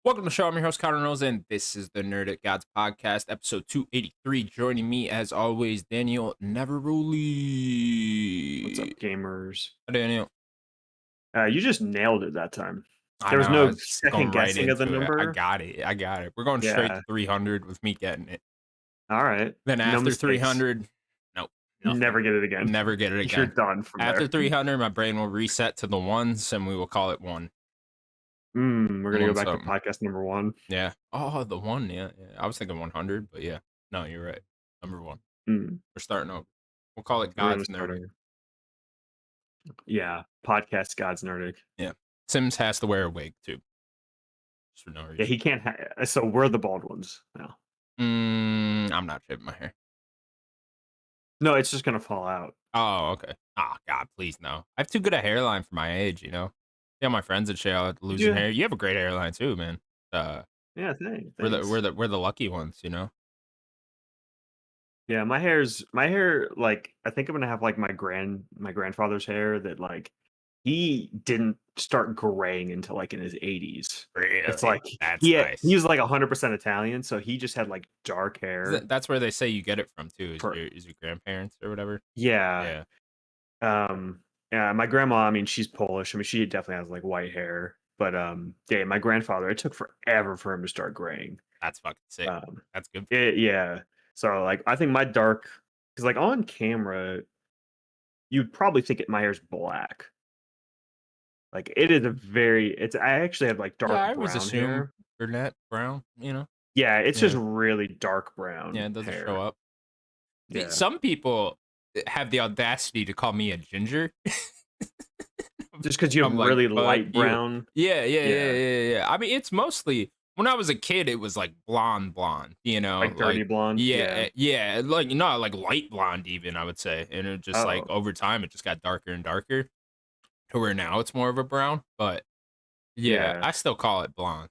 Welcome to the show. I'm your host, Connor Knowles, and this is the Nerdic Gods Podcast, episode 283. Joining me, as always, Daniel What's up, Neveroli. gamers? Daniel. You just nailed it that time. I There was know, I no was just second going right guessing of the into it. I number. got it. We're going straight Yeah. to 300 with me getting it. All right. Then No after mistakes. 300, nope, nothing. Never get it again. Never get it You're again. done from After there. 300, my brain will reset to the ones, and we will call it one. We're gonna go One back to something. podcast number 1. Yeah. Oh, the one. Yeah. I was thinking 100, but yeah. No, you're right. Number one. Mm, We're starting over. We'll call it we're gonna God's start Nerdic. over. Yeah, podcast God's Nerdic. Yeah. Sims has to wear a wig too. Just for no Yeah, reason. he can't. So we're the bald ones now. I'm not shaving my hair. No, it's just gonna fall out. Oh, okay. Oh God, please no. I have too good a hairline for my age, you know. Yeah, my friends and shit are losing Yeah. hair. You have a great hairline too, man. Yeah. Thanks. We're the lucky ones, you know. Yeah, my hair. Like, I think I'm gonna have like my grandfather's hair that like he didn't start graying until like in his 80s. It's Really? like That's he nice. was like 100% Italian, so he just had like dark hair. That's where they say you get it from too. Is For your grandparents or whatever? yeah, Yeah, um, yeah. My grandma, I mean, she's Polish. I mean, she definitely has like white hair. But yeah, my grandfather, it took forever for him to start graying. that's fucking sick. Um, That's good. yeah. So like, I think my dark, because like on camera, you'd probably think my hair's black. Like it is a very it's I actually have like Yeah, dark I always brown assume hair. brunette, brown. You know. Yeah, it's just Yeah, really dark yeah. brown It doesn't show hair. up. See, Yeah. some people have the audacity to call me a ginger. Just because you have I'm like, really "Fuck light you." brown. Yeah. Yeah. I mean, it's mostly when I was a kid, it was like blonde, you know, Like dirty like blonde. Yeah. like not like light blonde even, I would say. And it just like Oh. over time it just got darker and darker to where now it's more of a brown. But yeah, Yeah. I still call it blonde.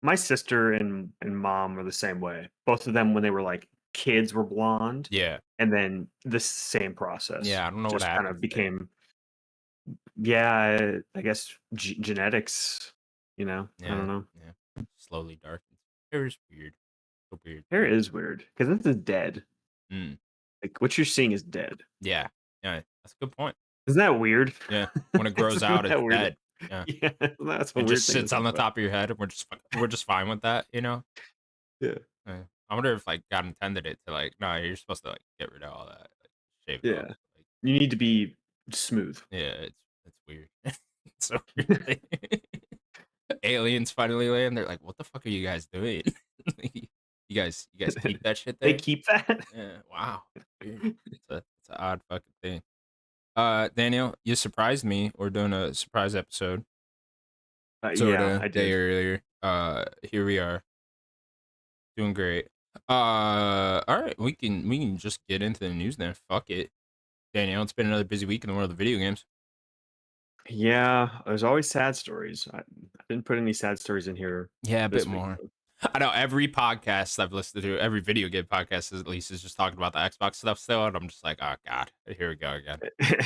My sister and mom are the same way. Both of them when they were like kids were blonde, Yeah. and then the same process Yeah. I don't know what just kind happens of there. became, yeah, I guess genetics, I Yeah. don't know. Yeah. Slowly darkens. It was weird. So weird. Hair is weird because this is dead. Mm. Like what you're seeing is dead. Yeah. Yeah. That's a good point. Isn't that weird? Yeah. When it grows Isn't out, it's that weird? dead. Yeah. Yeah, that's a It weird just thing to sits on think the about. top of your head, and we're just fine with that, you know? Yeah, Yeah. I wonder if, like, God intended it to, like, "No, you're supposed to, like, get rid of all that, like, shave it off." yeah. Like, You need to be smooth. yeah, it's weird. It's so weird. Aliens finally land, they're like, "What the fuck are you guys doing?" You guys keep that shit They there? keep that? Yeah, wow. Weird. It's a odd fucking thing. Daniel, you surprised me. We're doing a surprise episode Yeah, sorta I day did. earlier. Here we are. Doing great. All right, we can just get into the news then. Fuck it, Daniel. It's been another busy week in the world of video games. Yeah, there's always sad stories. I didn't put any sad stories in here Yeah, a bit this week, more. though. I know every podcast I've listened to, every video game podcast at least, is just talking about the Xbox stuff still, and I'm just like, oh god, here we go again.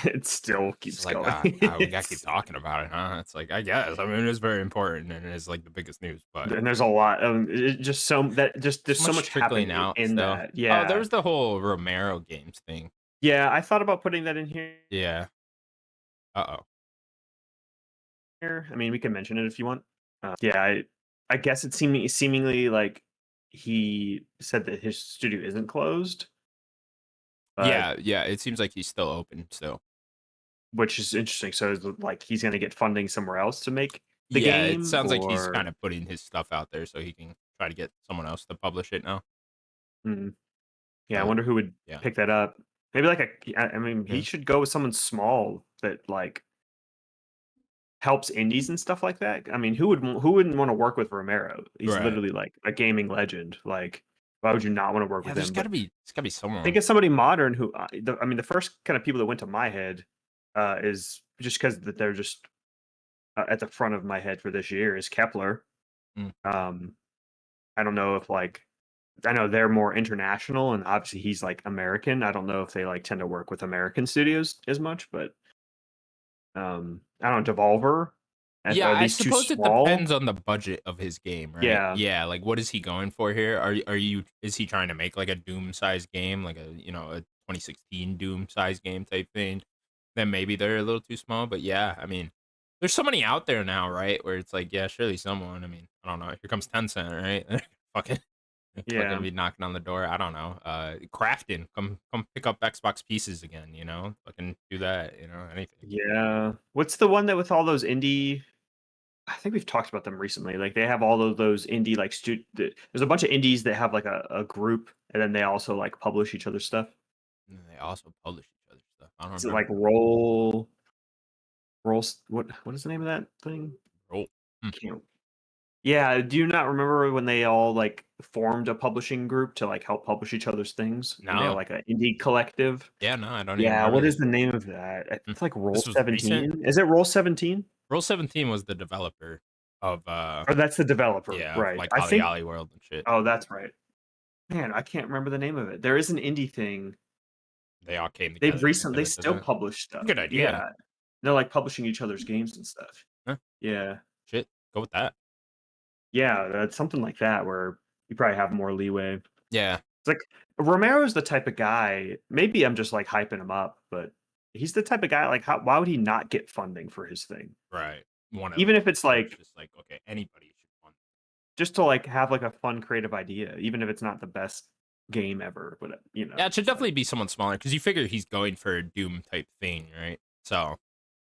It still It's just keeps like, going. God, we gotta keep talking about it, huh? It's like, I guess. I mean, it is very important, and it is like the biggest news, but And there's a lot. Just so that just so there's so much much trickling happening out in still. that. Oh, there Yeah, was the whole Romero games thing. yeah. I thought about putting that in here. Yeah. Uh oh. I mean, we can mention it if you want. Yeah, I guess it seemingly like he said that his studio isn't closed, but Yeah. It seems like he's still open still. which is interesting. So is it like he's gonna get funding somewhere else to make the Yeah, it game, sounds like he's or kind of putting his stuff out there so he can try to get someone else to publish it now. mm, yeah, I But wonder who would yeah, pick that up. Maybe like I mean, he yeah, should go with someone small that like helps indies and stuff like that. I mean, who wouldn't want to work with Romero? He's right. literally like a gaming legend. Like, why would you not want to work Yeah, with him? But there's gotta be think someone. of somebody modern who, I mean, the first kind of people that went to my head is just because that they're just at the front of my head for this year is Kepler. Mm, Um, I don't know if like I know they're more international, and obviously he's like American. I don't know if they like tend to work with American studios as much, but I don't know Devolver. And Yeah, are I these too suppose it small? depends on the budget of his game, right? Yeah. Yeah, like what is he going for here? Are you is he trying to make like a Doom size game, like a 2016 Doom size game type thing? Then maybe they're a little too small, but yeah, I mean, there's so many out there now, right? Where it's like, yeah, surely someone. I mean, I don't know. Here comes Tencent, right? Fucking fucking Yeah. be knocking on the door. I don't know. Crafting, come pick up Xbox pieces again, Fucking do that, anything. Yeah. What's the one that with all those indie I think we've talked about them recently. Like they have all of those indie like there's a bunch of indies that have like a group and then they also like publish each other's stuff. And then they also publish each other's stuff. I don't Is it like remember. what is the name of that thing? Roll. Hmm. Can't Yeah, do you not remember when they all like formed a publishing group to like help publish each other's things and they're No. like an indie collective? Yeah, no, I don't even Yeah, remember what is this. the name of that? Hmm. It's like Roll This was recent. 17. Is it Roll 17? Roll 17 was the developer of Or that's the developer, yeah, of right. like I Ollie think Ollie World and shit. Oh, that's right. Man, I can't remember the name of it. There is an indie thing. They all came They've together and recently they did still that. publish stuff. Good idea. Yeah. They're, like, publishing each other's games and stuff. Huh, Yeah. shit. Go with that. Yeah, that's something like that where you probably have more leeway. It's Yeah. like, Romero's the type of guy maybe I'm just, like, hyping him up, but he's the type of guy, like, how why would he not get funding for his thing? Right. One of Even them if it's, where it's like, just like, okay, anybody should want. just to, like, have, like, a fun creative idea, even if it's not the best game ever, but, Yeah, it should it's like definitely be someone smaller because you figure he's going for a Doom type thing, right? So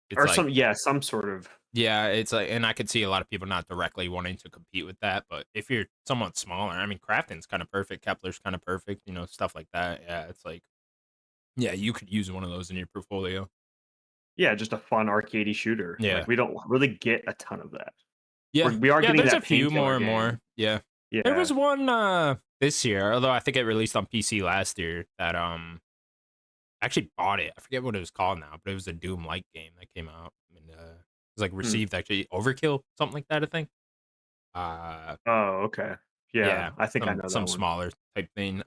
it's or like, some sort of yeah, it's like, and I could see a lot of people not directly wanting to compete with that, but if you're somewhat smaller, I mean, Crafton's kind of perfect, Kepler's kind of perfect, stuff like that. Yeah, it's like, yeah, you could use one of those in your portfolio. yeah, just a fun arcadey shooter. Like, Yeah. we don't really get a ton of that. Yeah. We are Yeah, getting there's a that few Painkiller more and game. more. Yeah. There Yeah. was one this year, although I think it released on PC last year that I actually bought it. I forget what it was called now, but it was a Doom like game that came out and it was like Hmm. received actually Overkill, something like that, I think. Uh Oh, okay. Yeah, yeah, I think I some know some that one. smaller type thing.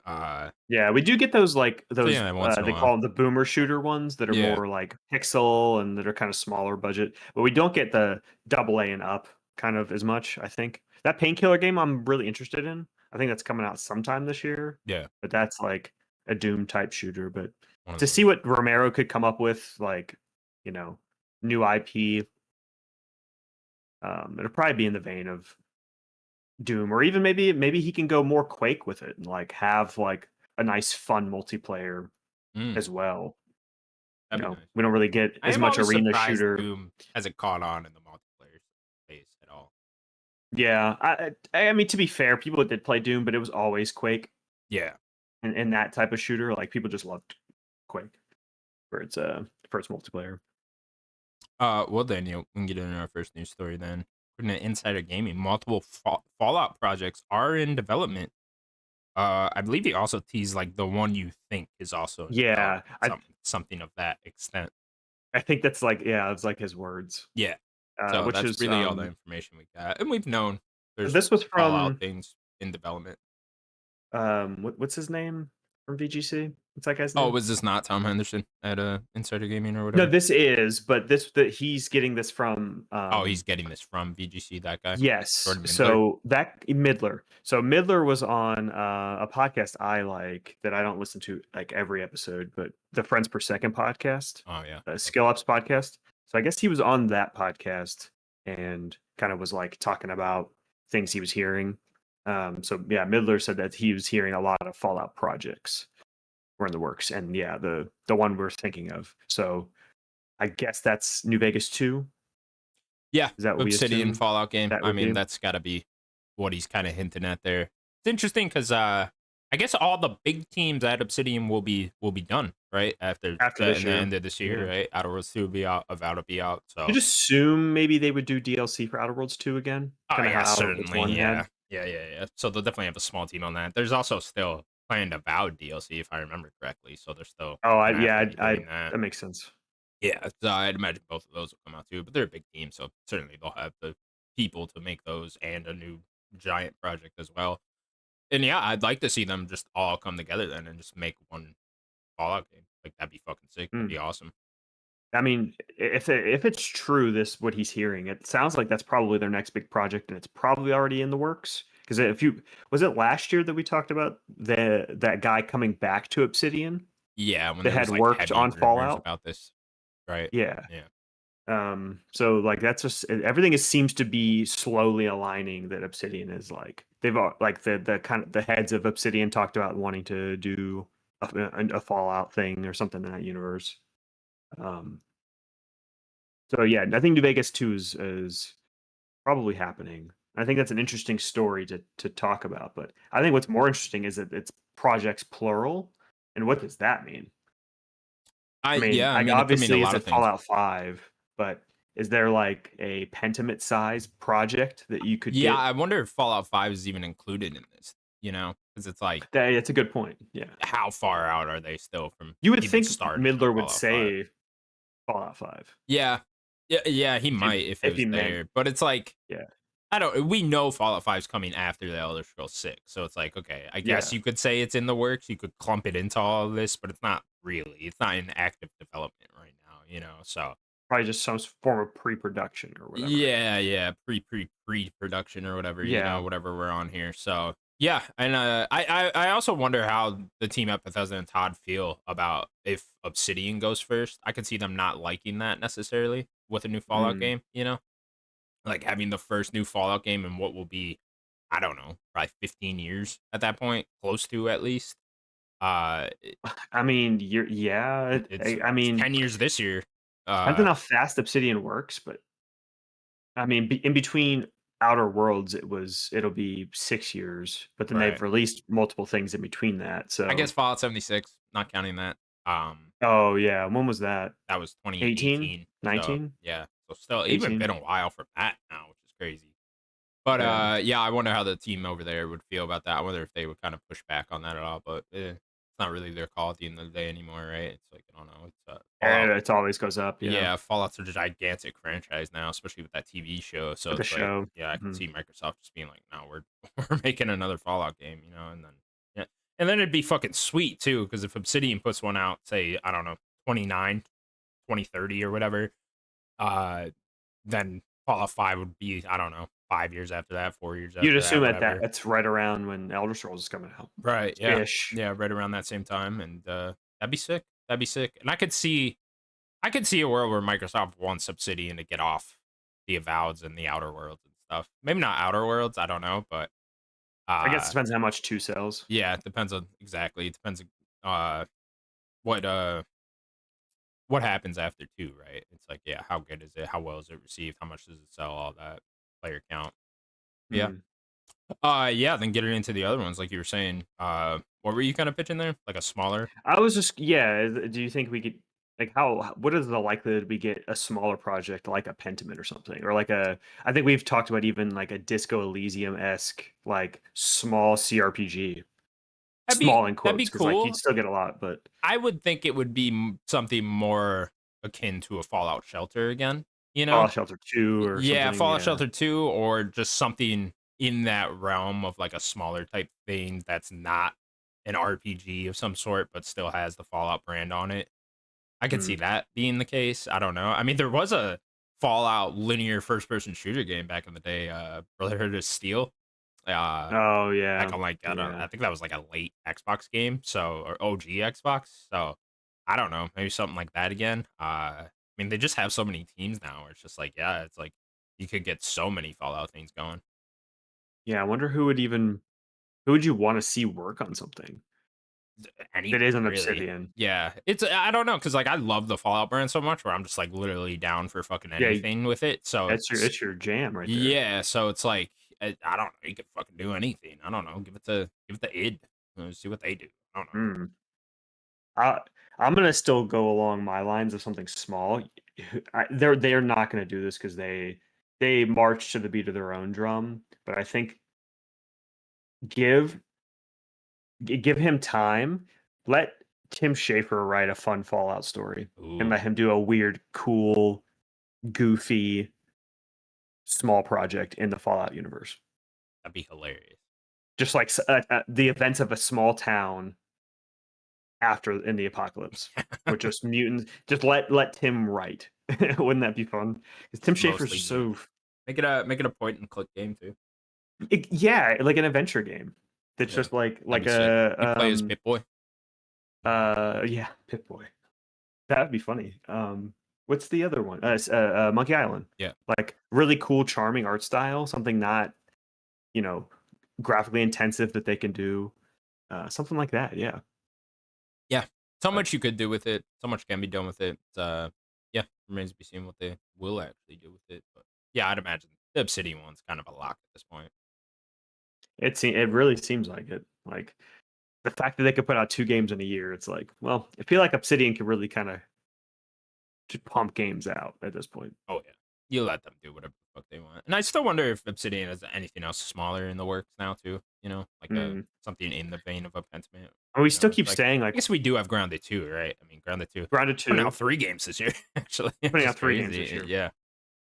Yeah, we do get those, like, So yeah, once in a they while. call them the boomer shooter ones that are Yeah. more, like, pixel and that are kinda smaller budget, but we don't get the double A and up kind of as much, I think. That Painkiller game I'm really interested in. I think that's coming out sometime this year, Yeah. but that's, like, a Doom type shooter, but One of to see those. what Romero could come up with, like, you know, new IP, it'll probably be in the vein of Doom, or even maybe he can go more Quake with it and like have like a nice fun multiplayer Mm, as well. that'd be nice. We don't really get I as am much always arena surprised shooter. Doom hasn't caught on in the multiplayer space at all. Yeah, I mean to be fair, people did play Doom, but it was always Quake Yeah. and that type of shooter. Like people just loved Quake for its multiplayer. Well, Daniel, we can get into our first news story then. According to Insider Gaming, multiple Fallout projects are in development. I believe he also teased like the one you think is also in Yeah, development, something of that extent. I think that's like yeah, it's like his words, Yeah. So which that's is really all the information we got, and we've known there's this was Fallout from things in development. what's his name from VGC? What's that guy's Oh, name? was this not Tom Henderson at Insider Gaming or No, whatever? this is, but this that he's getting this from Oh, he's getting this from VGC. That guy, yes. Jordan Mindler. So that Midler. So Midler was on a podcast I like that I don't listen to like every episode, but the Friends Per Second podcast, Oh yeah. Skill Ups podcast. So I guess he was on that podcast and kind of was like talking about things he was hearing. So yeah, Midler said that he was hearing a lot of Fallout projects were in the works, and yeah, the one we're thinking of. So I guess that's New Vegas 2. Yeah, Is that what we Obsidian assume Fallout game. that I would mean, be? that's got to be what he's kind of hinting at there. It's interesting because I guess all the big teams at Obsidian will be done right after After this the year. end of this year, Yeah. right? Outer Worlds 2 will be out, About to be out. So, You'd assume maybe they would do DLC for Outer Worlds 2 again, oh kinda how yeah, Outer Worlds certainly, 1 had. yeah, yeah. So they'll definitely have a small team on that. There's also still planned Avowed DLC if I remember correctly. So they're still Oh, gonna have to be I doing that. that makes sense. Yeah, so I'd imagine both of those will come out too, but they're a big team, so certainly they'll have the people to make those and a new giant project as well. And yeah, I'd like to see them just all come together then and just make one Fallout game. Like that'd be fucking sick. That'd Mm. be awesome. I mean, if it's true, this what he's hearing, it sounds like that's probably their next big project, and it's probably already in the works. Because if you was it last year that we talked about that guy coming back to Obsidian Yeah, when that there had was like worked heavy on rumors Fallout? about this, right? Yeah. Yeah. So like that's just everything seems to be slowly aligning that Obsidian is like they've like the kind of the heads of Obsidian talked about wanting to do a Fallout thing or something in that universe. Um, so yeah, I think New Vegas 2 is probably happening. I think that's an interesting story to talk about. But I think what's more interesting is that it's projects plural, and what does that mean? I mean, Yeah, I like mean, it could mean a obviously, is lot of it things. Fallout 5? But is there like a Pentiment size project that you could Yeah, get? I wonder if Fallout 5 is even included in this, because it's like, That's a good point. Yeah, how far out are they still from you would even think starting on Midler would Fallout 5? say Fallout 5 Yeah. Yeah, he if he might if it if was he meant. there, but it's like, Yeah, we know Fallout 5 is coming after the Elder Scrolls 6, so it's like, okay, I guess yeah, you could say it's in the works, you could clump it into all of this, but it's not really. It's not in active development right now, so probably just some form of pre-production or whatever. yeah, yeah, pre-production or whatever, Yeah. whatever we're on here. So yeah, and I also wonder how the team at Bethesda and Todd feel about if Obsidian goes first. I could see them not liking that necessarily with a new Fallout Mm. game, like having the first new Fallout game in what will be, I don't know, probably 15 years at that point, close to at least. It, I mean, you're yeah. I it's mean, 10 years this year. I don't Uh, know how fast Obsidian works, but I mean, in between Outer Worlds, it'll be 6 years, but then they've right. released multiple things in between that. I guess So, Fallout 76, not counting that. oh yeah, when was that? That was 18, 2018. So, 19, yeah. So still even 18. been a while from that now, which is crazy. But Yeah. yeah, I wonder how the team over there would feel about that. I wonder if they would kind of push back on that at all. But it's not really their call at the end of the day anymore, right? It's like, I don't know. It's Fallout. It always goes up. Yeah, Yeah, Fallout's a gigantic franchise now, especially with that TV show. So with the it's like, show. yeah, I could Mhm. see Microsoft just being like, no, we're making another Fallout game, and then yeah, and then it'd be fucking sweet too, because if Obsidian puts one out, say, I don't know, 29, 2030 or whatever, uh, then Fallout 5 would be, I don't know, 5 years after that, 4 years You'd after assume that, at that whatever. that's right around when Elder Scrolls is coming out, Right, yeah. ish. Yeah, right around that same time, and, that'd be sick. That'd be sick, and I could see a world where Microsoft wants Obsidian to get off the Avoweds and the Outer Worlds and stuff. Maybe not Outer Worlds, I don't know, but, I guess it uh, depends on how much two sells. yeah, it depends on exactly, it depends, uh, what, uh what happens after 2, right? It's like, yeah, how good is it? How well is it received? How much does it sell? All that, player count. Yeah. Mm. Yeah, then get it into the other ones, like you were saying. What were you kind of pitching there? Like a smaller? I was just yeah. Do you think we could like what is the likelihood we get a smaller project like a Pentiment or something, or like a? I think we've talked about even like a Disco Elysium esque like small CRPG, small in That'd quotes be because like you'd cool. still get a lot, but I would think it would be something more akin to a Fallout Shelter again. You know? Fallout Shelter 2 or Yeah, something. Fallout Yeah. Shelter 2, or just something in that realm of like a smaller type thing that's not an RPG of some sort, but still has the Fallout brand on it. I could see Mm. that being the case. I don't know. I mean, there was a Fallout linear first person shooter game back in the day, Brotherhood of Steel. Uh, Oh yeah, back on like, I don't, yeah. I think that was like a late Xbox game, so, or OG Xbox. So I don't know, maybe something like that again. I mean, they just have so many teams now where it's just like, yeah, it's like you could get so many Fallout things going. Yeah, I wonder who would you want to see work on something that Anything isn't really. Obsidian? Yeah, it's, I don't know, because like I love the Fallout brand so much where I'm just like literally down for fucking Yeah, anything with it. So it's it's your jam right there. Yeah, so it's like, I don't know, you could fucking do anything. I don't know, give it to id. See what they do. I don't know. Mm. I I'm gonna still go along my lines of something small. They're not gonna do this because they march to the beat of their own drum. But I think give give him time. Let Tim Schafer write a fun Fallout story, and Ooh, let him do a weird, cool, goofy, small project in the Fallout universe. that'd be hilarious. Just like the events of a small town after in the apocalypse, with just mutants. Just let Tim write. Wouldn't that be fun? Because Tim Schafer's Mostly just mutants. so Make it a point and click game too. yeah, like an adventure game. That's Yeah, just like that'd be sick. a You play as Pip Boy. yeah, Pip Boy. That'd be funny. What's the other one? Monkey Island. Yeah. Like really cool, charming art style. Something not, you know, graphically intensive that they can do. Something like that. Yeah. Yeah. So But much you could do with it. So much can be done with it. Yeah, remains to be seen what they will actually do with it. But yeah, I'd imagine the Obsidian one's kind of a lock at this point. it really seems like it. Like the fact that they could put out 2 games in a year, it's like, well, I feel like Obsidian could really kind of just pump games out at this point. Oh yeah, you let them do whatever the fuck they want. And I still wonder if Obsidian has anything else smaller in the works now too. You know, like a Mm. something in the vein of a Pentiment. And we You still know, keep like saying I like guess we do have Grounded 2, right? I mean, Grounded 2 Grounded putting 2, out 3 games this year. Actually, putting which is out 3 games crazy. this year.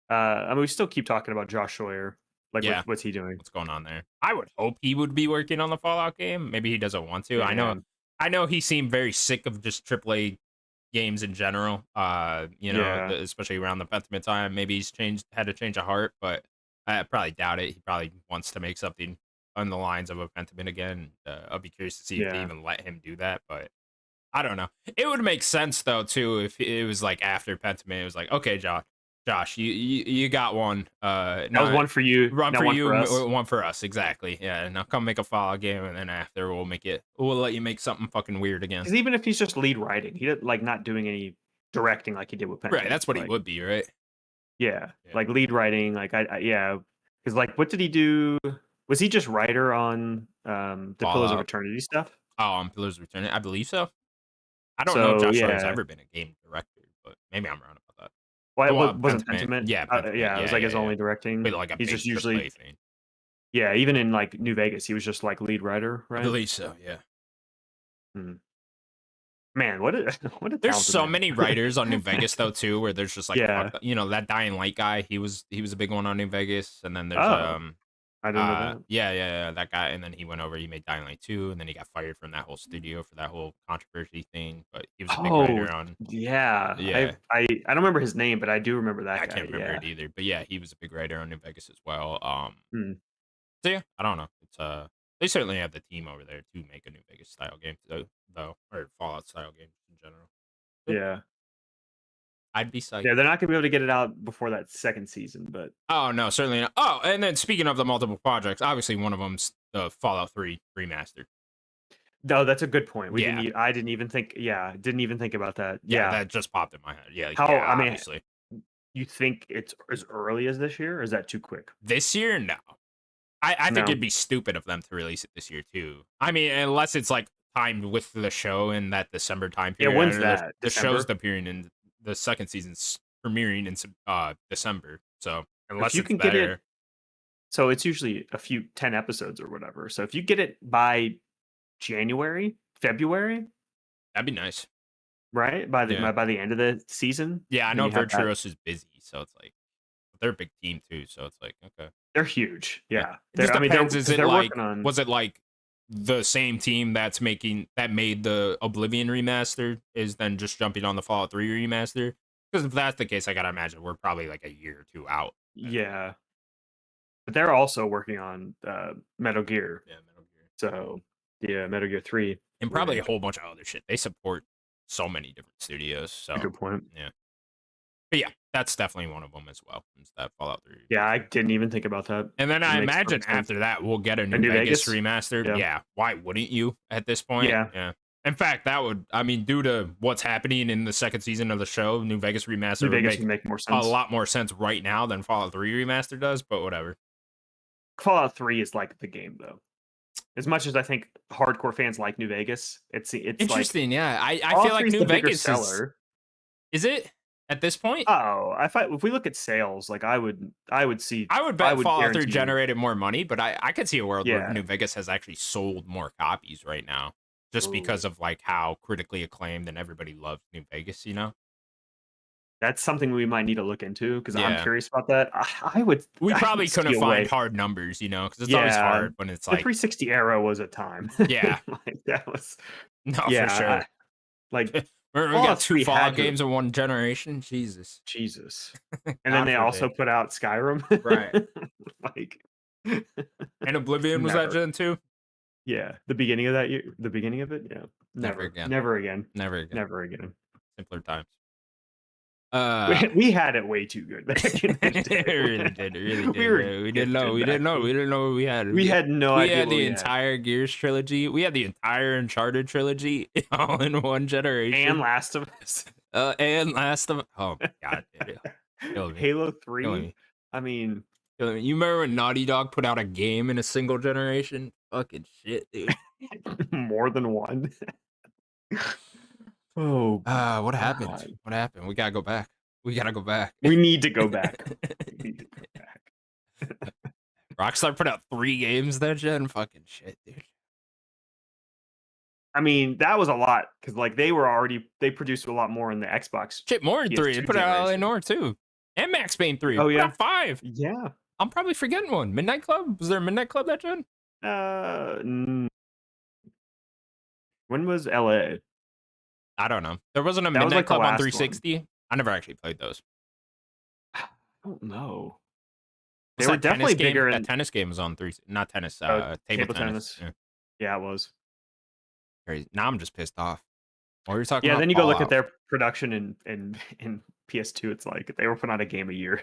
Yeah, I mean, we still keep talking about Josh Sawyer. Like, yeah. what's he doing? What's going on there? I would hope he would be working on the Fallout game. Maybe he doesn't want to. Man, I know he seemed very sick of just AAA games in general. You know, yeah, especially around the Pentiment time. Maybe he's had a change of heart, but I probably doubt it. He probably wants to make something on the lines of a Pentiment again. I'll be curious to see if they yeah. even let him do that, but I don't know. It would make sense though too if it was like after Pentiment. It was like, okay, Josh, you got one. That was No, one for you, run not for one you, for us. one for us. Exactly. Yeah. Now come make a Fallout game, and then after we'll let you make something fucking weird again. Because even if he's just lead writing, he did like not doing any directing like he did with Right. Pentiment. That's what he Like, would be, right? yeah, Yeah. like lead writing. Like yeah, because like what did he do? Was he just writer on the Pillars of Fallout. Eternity stuff? Oh, on Pillars of Eternity, I believe so. I don't know if So Josh Sawyer's yeah, ever been a game director, but maybe I'm wrong about that. why Well, wasn't Pentiment. Pentiment? Yeah, Pentiment. Yeah, it was Yeah, like yeah, his yeah. only directing. But like a He's big just usually AAA thing. yeah, even in like New Vegas, he was just like lead writer, I right? believe so. Yeah. Hmm. Man, what a what a There's talented so many man. writers on New Vegas though too, where there's just like Yeah. you know, that Dying Light guy. He was a big one on New Vegas, and then there's Oh, I didn't know that. yeah, that guy, and then he went over, he made Dying Light 2, and then he got fired from that whole studio for that whole controversy thing, but he was a big Oh, writer on yeah. yeah, I don't remember his name, but I do remember that I guy. can't remember Yeah. it either, but yeah, he was a big writer on New Vegas as well. Hmm. So yeah, I don't know. It's they certainly have the team over there to make a New Vegas style game though, or Fallout style game in general. Yeah, Yeah. I'd be psyched. Yeah, they're not gonna be able to get it out before that second season, but Oh no, certainly not. Oh, and then speaking of the multiple projects, obviously one of them's the Fallout 3 remastered. no, that's a good point. Yeah, I didn't even think yeah, didn't even think about that. yeah, Yeah. that just popped in my head. Yeah, How yeah, I mean, obviously. you think it's as early as this year, or is that too quick? This year, no. I think No. it'd be stupid of them to release it this year too. I mean, unless it's like timed with the show in that December time Yeah, period. I when's know that? the show's December? appearing in the second season's premiering in December. So If unless you it's can get it there, so it's usually a few 10 episodes or whatever. So if you get it by January, February, that'd be nice. right? Yeah, By the end of the season, yeah. I then know you have that. Virtuos is busy, so it's like but they're a big team too. So it's like okay. They're huge. Yeah. Yeah. It just I mean, they're depends. Is because it they're like working on was it like the same team that made the Oblivion remaster is then just jumping on the Fallout 3 remaster? Because if that's the case, I gotta imagine we're probably like a year or two out. yeah. But they're also working on Metal Gear. Yeah, Metal Gear. So yeah, Metal Gear 3 And probably a remake. whole bunch of other shit. They support so many different studios. So Good point. yeah. But yeah, that's definitely one of them as well. Is that Fallout 3 Yeah, I remaster. didn't even think about that. And then It I makes imagine perfect sense. after that we'll get a And New New Vegas Vegas? remastered. Yeah. Yeah, why wouldn't you at this point? Yeah. Yeah. In fact, that would I mean, due to what's happening in the second season of the show, New Vegas New remastered would Vegas make would make more a sense. lot more sense right now than Fallout 3 remaster does, but whatever. Fallout 3 is like the game though. As much as I think hardcore fans like New Vegas, it's like Interesting, yeah. I Fallout feel 3 like is New the bigger Vegas seller. is it at this point? Oh, if we look at sales, like I would see I would I bet would Fallout 3 guarantee you generated more money, but I could see a world where yeah. New Vegas has actually sold more copies right now. Just Ooh. because of like how critically acclaimed and everybody loves New Vegas, you know? That's something we might need to look into because I'm Yeah. curious about that. I would We I probably would see couldn't a find way. hard numbers, you know, because it's always Yeah, hard when it's the like 360 era was a time. yeah. Like that was No, for yeah, sure. Like We got Fallout two 3 Fallout had to games in one generation. Jesus, Jesus. And then God they also forbid. put out Skyrim. Right. Like And Oblivion was that never. gen too? Yeah, the beginning of that year, the beginning of it, yeah. Never Never. again. Never again. Never again. Never again. Simpler times. We had it way too good back in the It really day. did. It really We did. were We didn't know. gifted We back didn't know. then. We didn't know what we had. We had no We idea had what the we had. entire Gears trilogy. We had the entire Uncharted trilogy all in one And generation. Last of Us. And last of oh my god, dude. Kill me. Halo Killing 3. me. I mean, Killing me. You remember when Naughty Dog put out a game in a single generation? Fucking shit, dude. more than one. Oh What happened? god. What happened? We gotta go back. We gotta go back. We need to go back. We need to go back. Rockstar put out 3 games that gen. Fucking shit, dude. I mean, that was a lot because like they produced a lot more in the Xbox Shit, more than 3. They PS2 put out LA generation. Noire too. And Max Payne 3. Oh Put yeah, out 5. yeah. I'm probably forgetting one. Midnight Club? Was there a Midnight Club that gen? N- when was LA? I don't know. There wasn't a That was Midnight like the Club on last one. 360. I never actually played those. I don't know. They What's were that tennis definitely game? bigger That in tennis game was on 3, not tennis, table tennis. Yeah, Yeah, it was. crazy. Now I'm just pissed off. What were you talking Yeah, about? then you go look at Fallout. their production in PS2. It's like they were putting out a game a year,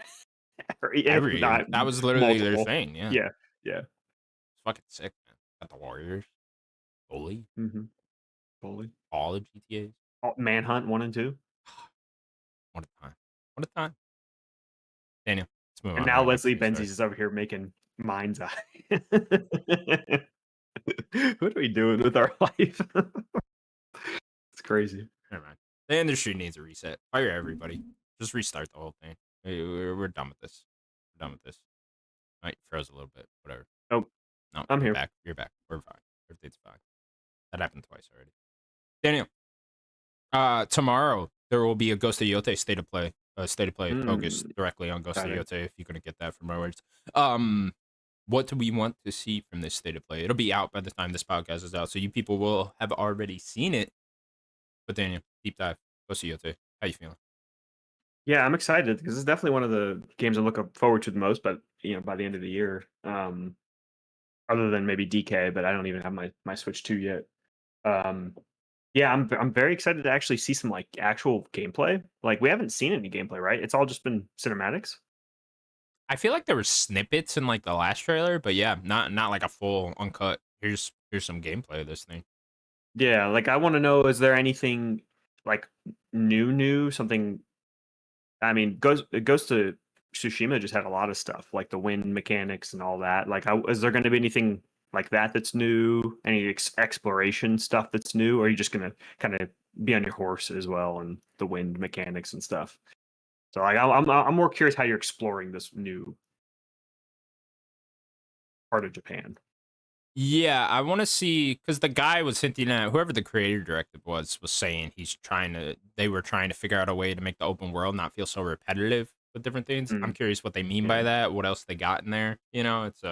or if Every year. not That was literally their multiple. thing. Yeah. Yeah, yeah. It's fucking sick, man. Got the Warriors, Bully, Mm-hmm. Fully. all the GTAs. Manhunt 1 and 2, What a time. What a time. Daniel, let's move and on to now our next Leslie news story. Benzies is over here making Mind's Eye. What are we doing with our life? It's crazy. Never mind. The industry needs a reset. Fire everybody. Just restart the whole thing. We're done with this. We're done with this. All right, froze a little bit. Whatever. Oh, No, I'm you're here. back. You're back. We're fine. Everything's fine. That happened twice already. Daniel, tomorrow there will be a Ghost of Yote state of play. State of play focused directly on Ghost of Exciting. Yote. If you couldn't get that from my words, what do we want to see from this state of play? It'll be out by the time this podcast is out, so you people will have already seen it. But Daniel, deep dive, Ghost of Yote. How you feeling? Yeah, I'm excited because it's definitely one of the games I'm looking forward to the most. But by the end of the year, other than maybe DK, but I don't even have my Switch 2 yet. Yeah, I'm very excited to actually see some like actual gameplay. Like we haven't seen any gameplay, right? It's all just been cinematics. I feel like there were snippets in like the last trailer, but yeah, not like a full uncut. Here's some gameplay of this thing. Yeah, like I want to know, is there anything like new, something? I mean, Ghost to Tsushima just had a lot of stuff, like the wind mechanics and all that. Like, is there going to be anything like that that's new? Any exploration stuff that's new, or are you just going to kind of be on your horse as well and the wind mechanics and stuff? So, like, I'm more curious how you're exploring this new part of Japan. Yeah, I want to see because the guy was hinting at whoever the creative director was saying they were trying to figure out a way to make the open world not feel so repetitive with different things. I'm curious what they mean by Yeah. that. What else they got in there? It's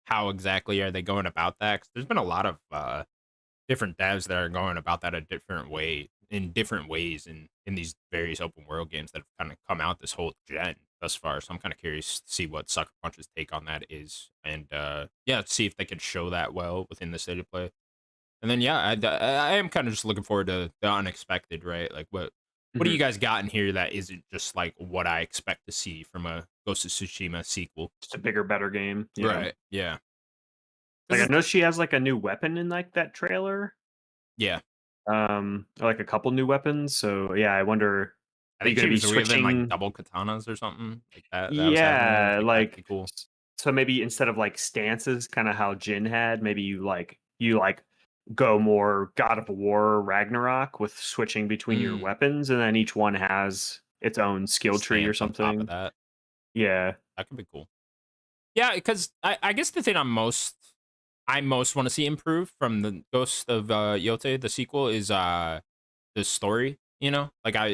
how exactly are they going about that? 'Cause there's been a lot of different devs that are going about that a different way in different ways in these various open world games that have kind of come out this whole gen thus far. So I'm kind of curious to see what Sucker Punch's take on that is, and yeah, see if they can show that well within the state of play. And then yeah, I am kind of just looking forward to the unexpected, right? Like what do you guys got in here that isn't just like what I expect to see from a Ghost of Tsushima sequel? Just a bigger, better game. Yeah. Right? Yeah. Like I know she has like a new weapon in like that trailer. Yeah. Like a couple new weapons. So yeah, I wonder. I Are you think she going to be was wielding like switching? double katanas or something like that. That was happening. Yeah, Like, that'd be like cool. so maybe instead of like stances, kind of how Jin had, maybe you go more God of War Ragnarok with switching between your weapons, and then each one has its own skill tree or Stance on top of something. that. Yeah. That could be cool. Yeah, because I guess the thing I most want to see improve from the Ghost of Yote, the sequel, is the story. Like I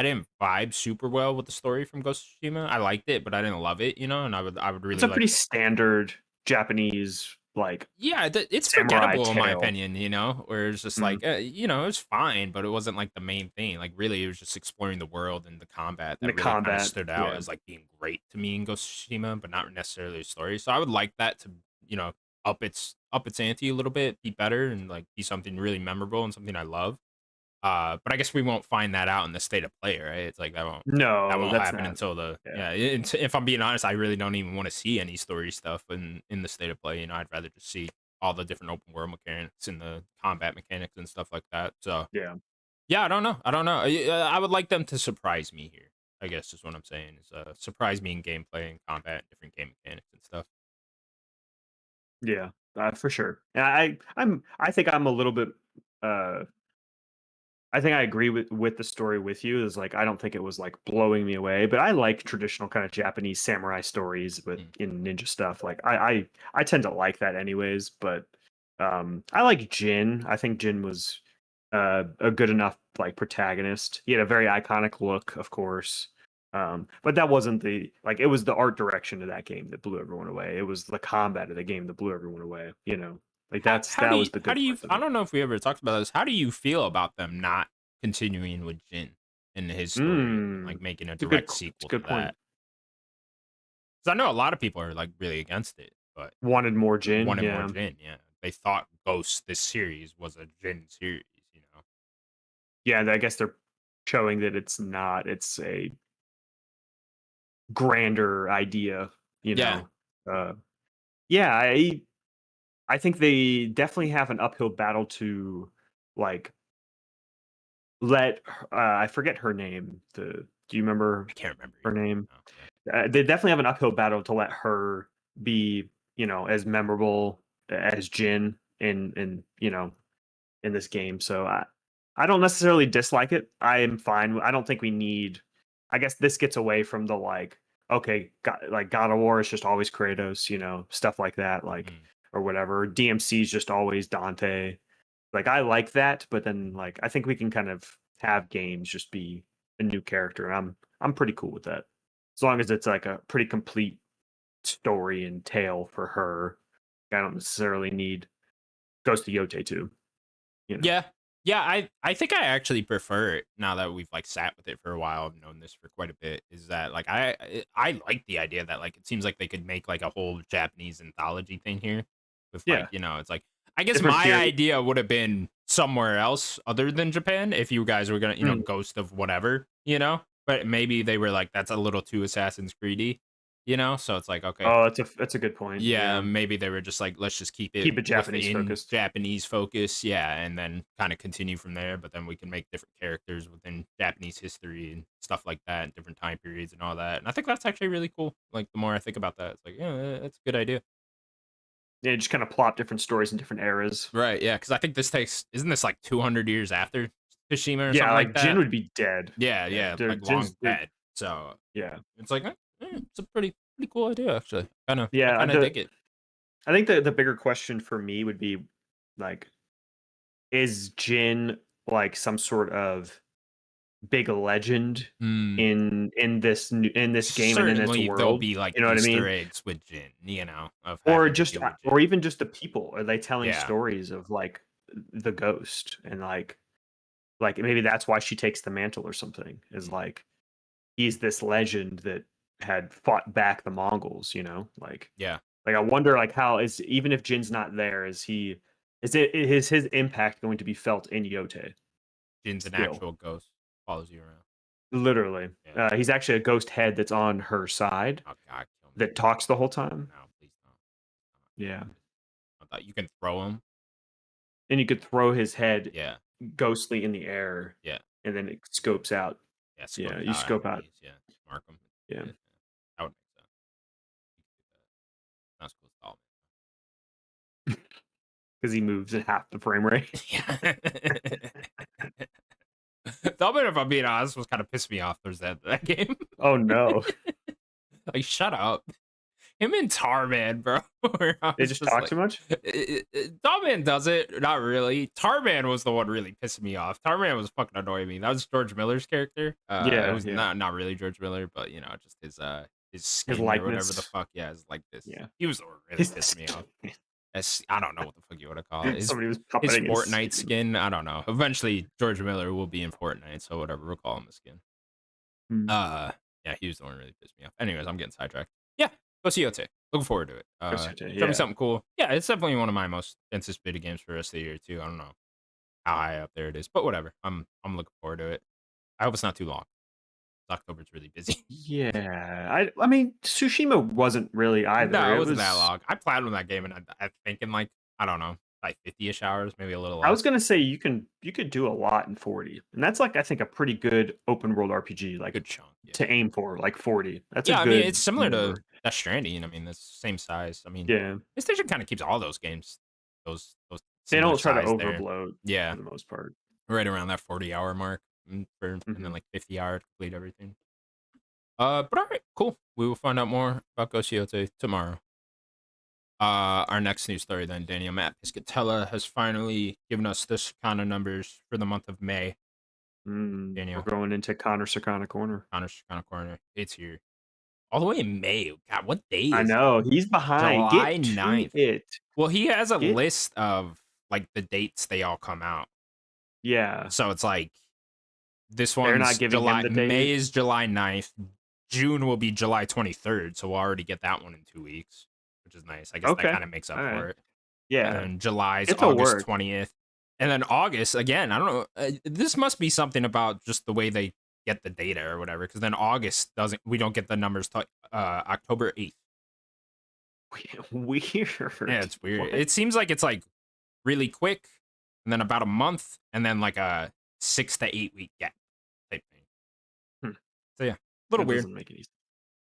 didn't vibe super well with the story from Ghost of Tsushima. I liked it, but I didn't love it. And I would really It's a like pretty standard Japanese like Yeah, it's samurai forgettable in my tale. opinion, you know, where it's just Mhm. like, it was fine, but it wasn't like the main thing. Like, really, it was just exploring the world and the combat And the that really kind of combat, stood out yeah. as like being great to me in Ghost of Tsushima, but not necessarily the story. So I would like that to, you know, up its ante a little bit, be better, and like be something really memorable and something I love. But I guess we won't find that out in the state of play, right? It's like that No, won't that's happen not, until the yeah. yeah. If I'm being honest, I really don't even want to see any story stuff in the state of play. You know, I'd rather just see all the different open world mechanics and the combat mechanics and stuff like that. So Yeah. yeah, I don't know. I don't know. I would like them to surprise me here. I guess is what I'm saying is surprise me in gameplay and combat, and different game mechanics and stuff. Yeah. For sure. And I think I'm a little bit uh I think I agree with the story with you. Is like I don't think it was like blowing me away, but I like traditional kind of Japanese samurai stories with Mm. in ninja stuff. Like I tend to like that anyways. But I like Jin. I think Jin was a good enough like protagonist. He had a very iconic look, of course. But that wasn't the like it was the art direction of that game that blew everyone away. It was the combat of the game that blew everyone away. You know, like that was the How good do you parts of I it. don't know if we ever talked about this. How do you feel about them not continuing with Jin and his story and Mm. like making a It's a good direct it's a sequel to good that? point. 'Cause I know a lot of people are like really against it, but Wanted more gin, wanted more yeah. Jin, yeah. They thought Ghost this series was a Jin series, you know. Yeah, and I guess they're showing that it's not, it's a grander idea, you Yeah. know? Uh, yeah, I think they definitely have an uphill battle to, like, let I forget her name, do you remember I can't remember her either. name? No, yeah. They definitely have an uphill battle to let her be, you know, as memorable as Jin in this game. So I don't necessarily dislike it. I am fine. I don't think we need. I guess this gets away from the like okay, like God of War is just always Kratos, you know, stuff like that, like Mm. or whatever. DMC is just always Dante. Like I like that, but then like I think we can kind of have games just be a new character, and I'm pretty cool with that as long as it's like a pretty complete story and tale for her. I don't necessarily need Ghost of Yote too, you know. Yeah. Yeah, I think I actually prefer it now that we've like sat with it for a while and known this for quite a bit. Is that like I like the idea that like it seems like they could make like a whole Japanese anthology thing here with like Yeah, it's like I guess different my period. idea would have been somewhere else other than Japan if you guys were gonna Mm. Ghost of whatever but maybe they were like that's a little too Assassin's Creedy, so it's like okay. Oh, that's a good point. Yeah, Yeah, maybe they were just like, let's just keep it keep it Japanese within focused. Japanese focus, yeah, and then kind of continue from there. But then we can make different characters within Japanese history and stuff like that, and different time periods and all that. And I think that's actually really cool. Like the more I think about that, it's like, yeah, that's a good idea. Yeah, just kind of plot different stories in different eras. Right? Yeah, because I think this takes isn't this like 200 years after Tsushima or Yeah, something like like Jin that? would be dead. Yeah, Yeah, yeah, like long Jin's dead. So yeah, it's like it's a pretty cool idea actually. I yeah. kind of dig it. I think the bigger question for me would be like, is Jin like some sort of big legend Hmm. in this game and in its Certainly, there'll world? be, like, You know what I Easter mean? eggs with Jin, of Or having to just do with Jin. or even just the people. Are they telling Yeah. stories of like the ghost and like maybe that's why she takes the mantle or something, is Mm, like he's this legend that had fought back the Mongols, you know? yeah. Like I wonder like how is even if Jin's not there, is his impact going to be felt in Yote Jin's an still? actual ghost, follows you around. Literally. Yeah. He's actually a ghost head that's on her side Oh god, kill me. that talks the whole time. No, please don't. Yeah. I thought you can throw him. And you could throw his head Yeah, ghostly in the air yeah, and then it scopes out. yeah, Yeah, scopes you out scope out. enemies, yeah, mark them. Yeah. Yeah, that would make sense. You could do that. Not as cool as Tall Because he moves at half the frame rate. Man. Yeah. Tall if I'm being honest, was kinda pissed me off towards the end of that game. Oh no. Like, shut up. Him and Tarman, bro. Where I They was just just talk like, too much? Tarman does it, not really. Tarman was the one really pissing me off. Tarman was fucking annoying me. That was George Miller's character. It Yeah, was yeah. not really George Miller, but just his His skin or whatever the likeness. fuck. Yeah, his like this. Yeah. He was the one really His pissed me off. I don't know what the fuck you want to call it. Somebody was His puppeting his Fortnite skin. skin. I don't know. Eventually, George Miller will be in Fortnite, so whatever. We'll call him a skin. Mm. Uh, yeah, he was the one who really pissed me off. Anyways, I'm getting sidetracked. Yeah, go see OT. Looking forward to it. Show me Yeah. something cool. Yeah, it's definitely one of my most anticipated games for the rest of the year too. I don't know how high up there it is, but whatever. I'm looking forward to it. I hope it's not too long. October's really busy. Yeah. I mean, Tsushima wasn't really either. No, it It wasn't that was long. I platinumed that game, and I think in like I don't know, like 50ish hours, maybe a little I was less. gonna say you could do a lot in 40. And that's like I think a pretty good open world RPG, like Good chunk. Yeah. to aim for, like 40. That's a Yeah, I mean, it's good similar to number. Death Stranding. I mean, it's same size. I mean, Yeah. PlayStation kind of keeps all those games those They similar don't try to size there. overbloat Yeah, for the most part. right around that 40-hour mark, and then Mhm. like 50 hour to complete everything. But all right, cool. We will find out more about Ghost Yote tomorrow. Our next news story then, Daniel Matt Piscatella has finally given us this kind of numbers for the month of May. We're Daniel, going into Connor Sakana corner. Connor's kind of corner. It's here. All the way in May. God, what day I is it? know, he's behind. July Get to 9th. it. Well, he has a Get list of like the dates they all come out. yeah. So it's like this They're not one's giving him July, the May date. is July 9th. June will be July 23rd. So we'll already get that one in 2 weeks, which is nice. I guess that Okay. kind of makes up for Alright. it. And Yeah. then July's It'll August work. 20th. And then August, again, I don't know. This must be something about just the way they get the data or whatever. Because then August doesn't, we don't get the numbers till October 8th. Yeah, Weird. it's weird. What? It seems like it's like really quick, and then about a month, and then like a 6 to 8 week gap type thing. Hmm. So yeah, a little That weird, doesn't make any sense.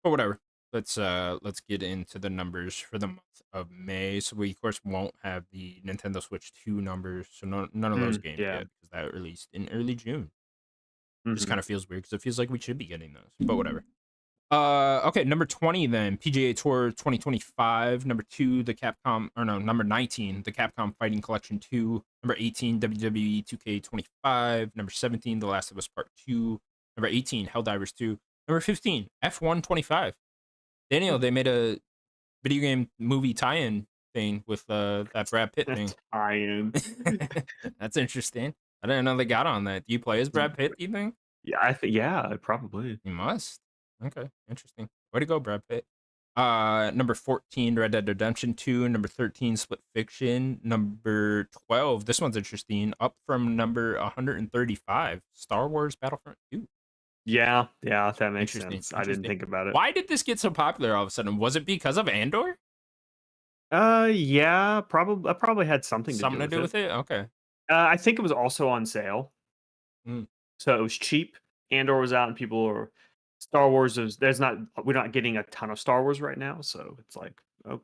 but whatever. Let's get into the numbers for the month of May. So we of course won't have the Nintendo Switch 2 numbers, so none of those games Yeah. yet because that released in early June. Just Mhm. kind of feels weird because it feels like we should be getting those, but whatever. Okay, number 20 then, PGA Tour 2025. Number 2, the Capcom, or no, number 19, the Capcom Fighting Collection 2. Number 18, WWE 2K25. Number 17, The Last of Us Part 2. Number 18, Helldivers 2. Number 15, F1 25. Daniel, Hmm. they made a video game movie tie-in thing with that Brad Pitt thing. That's tie-in. That's interesting. I didn't know they got on that. Do you play as Brad Pitt, do you think? Yeah, I think yeah, probably. You must. Okay, interesting. Way to go, Brad Pitt. Number 14, Red Dead Redemption 2. Number 13, Split Fiction. Number 12, this one's interesting, up from number 135, Star Wars Battlefront 2. Yeah, that makes Interesting, sense. I didn't interesting. think about it. Why did this get so popular all of a sudden? Was it because of Andor? Yeah, probably that probably had something to Something do to with do it. with it? Okay. I think it was also on sale, Mm, so it was cheap. Andor was out, and people were Star Wars is there's not we're not getting a ton of Star Wars right now, so it's like, oh,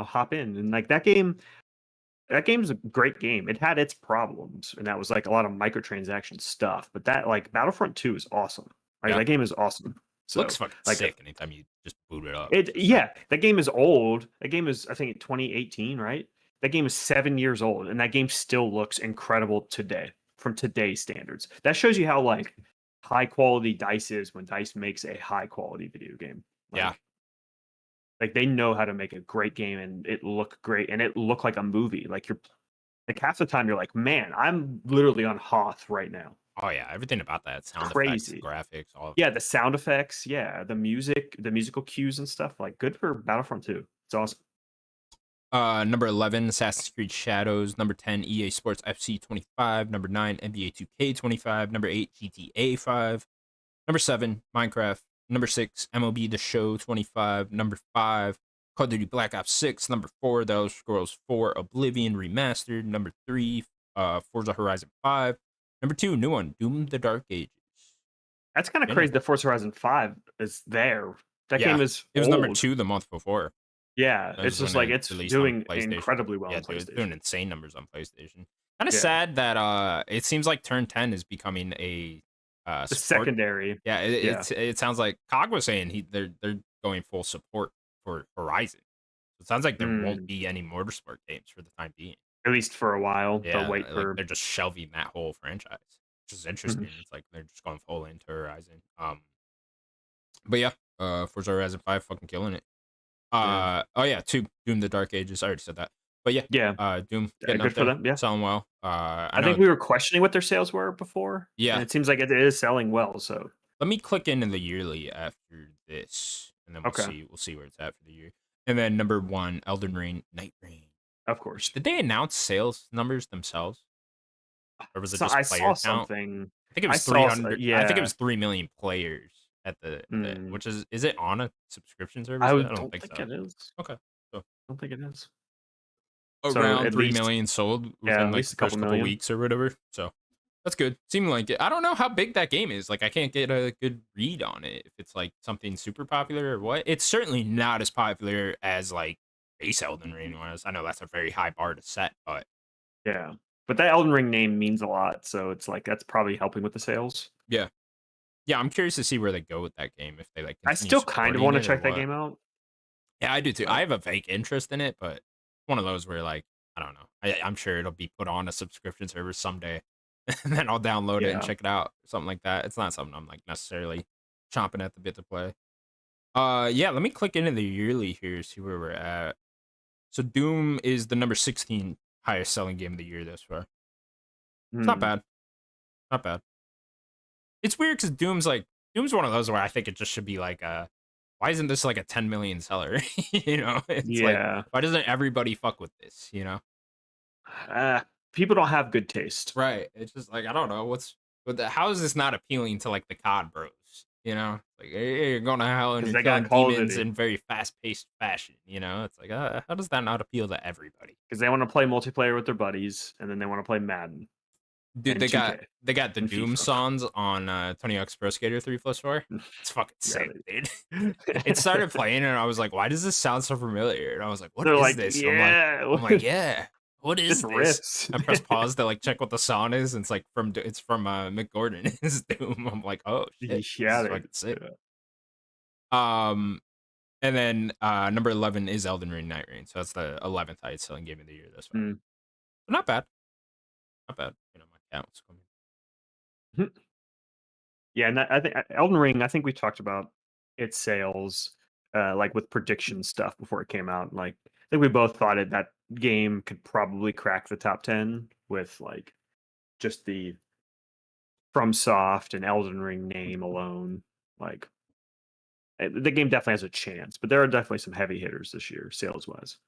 hop in and like that game's a great game. It had its problems, and that was like a lot of microtransaction stuff. But that like Battlefront 2 is awesome. Like yeah. that game is awesome. Looks So fucking like sick anytime you just boot it up. it It's like, yeah, that game is old. That game is I think 2018, right? That game is 7 years old, and that game still looks incredible today from today's standards. That shows you how like high quality Dice is when Dice makes a high quality video game. yeah. Like they know how to make a great game and it look great and it look like a movie. Like you're like half the time you're like, man, I'm literally on Hoth right now. Oh, yeah. Everything about that, It's sound effects, crazy. graphics, all of Yeah, it. the sound effects, yeah, the music, the musical cues and stuff. Like good for Battlefront 2. It's awesome. Number 11, Assassin's Creed Shadows. Number 10, EA Sports FC 25. Number 9, NBA 2K 25. Number 8, GTA 5. Number 7, Minecraft. Number 6, MLB The Show 25. Number 5, Call of Duty Black Ops 6. Number 4, The Elder Scrolls 4 Oblivion Remastered. Number 3, Forza Horizon 5. Number 2, new one, Doom the Dark Ages. That's kind of Daniel. crazy that Forza Horizon 5 is there. That Yeah, game is it was number old. 2 the month before. Yeah, That it's was just when like it it's released on doing PlayStation. incredibly well Yeah, on dude, it's doing PlayStation. insane numbers on PlayStation. Kind of Yeah. sad that it seems like Turn 10 is becoming a The support. secondary. Yeah, Yeah. it sounds like Cog was saying they're going full support for Horizon. It sounds like there won't Mm, be any motorsport games for the time being. at least for a while. They'll Yeah, wait like for they're just shelving that whole franchise, which is interesting. It's like they're just going full into Horizon. But yeah, Forza Horizon 5 fucking killing it. yeah. Oh yeah, 2, Doom the Dark Ages. I already said that. But yeah, Yeah, Doom getting up good for there, them. Yeah, selling well. I I know. think we were questioning what their sales were before, and Yeah, it seems like it is selling well. So let me click into the yearly after this, and then we'll okay, see. We'll see where it's at for the year. And then number one, Elden Ring, Night Rain. of Which course. did they announce sales numbers themselves, or was it So just I player saw count? something. I think it I was saw, 300. I think it yeah. was 3 million players at the Mm, which is it on a subscription service I yet? I don't don't think think so. it is. Okay, so I don't think it is. So around at three least, million sold yeah, within at like least the a couple first couple million. weeks or whatever. So that's good. Seemed like it. I don't know how big that game is. Like I can't get a good read on it if it's like something super popular or what. It's certainly not as popular as like base Elden Ring was. I know that's a very high bar to set, but Yeah, but that Elden Ring name means a lot, so it's like that's probably helping with the sales. yeah. Yeah, I'm curious to see where they go with that game, if they, like, I continue still kind of supporting want to it or check that what. game out, Yeah, I do too. I but have a fake interest in it, but one of those where, like, I don't know. I'm sure it'll be put on a subscription service someday, and then I'll download it and yeah. check it out, something like that. It's not something I'm, like, necessarily chomping at the bit to play. Yeah, let me click into the yearly here, see where we're at. So Doom is the number 16 highest selling game of the year thus far. It's not Hmm. bad. Not bad. It's weird because Doom's one of those where I think it just should be like a why isn't this like a 10 million seller? You know, it's like Yeah. why doesn't everybody fuck with this? You know, Uh, People don't have good taste right? It's just like I don't know how is this not appealing to like the COD bros? You know, like hey, you're going to hell and because you're they got killing Call of demons Duty in very fast paced fashion. You know, it's like how does that not appeal to everybody? because they want to play multiplayer with their buddies, and then they want to play Madden Dude, and 2K they got the and Doom FIFA. songs on Tony Hawk's Pro Skater 3+4. It's fucking Yeah, sick, dude. they It started playing and I was like, "Why does this sound so familiar?" And I was like, "What they're is like, this?" And yeah, I'm like, "Yeah, what just is this?" riffs. I press pause to like check what the song is, and it's from Mick Gordon. It's Doom. I'm like, "Oh shit, this Yeah, is fucking sick." yeah. Um, and then number 11 is Elden Ring Night Rain, so that's the 11th highest selling game of the year thus far. Mm. But not bad, not bad. You know, my count was coming. Yeah, and I think Elden Ring. I think we talked about its sales, like with prediction stuff before it came out. Like, I think we both thought that game could probably crack the top 10 with like just the FromSoft and Elden Ring name alone. Like, the game definitely has a chance, but there are definitely some heavy hitters this year, sales wise.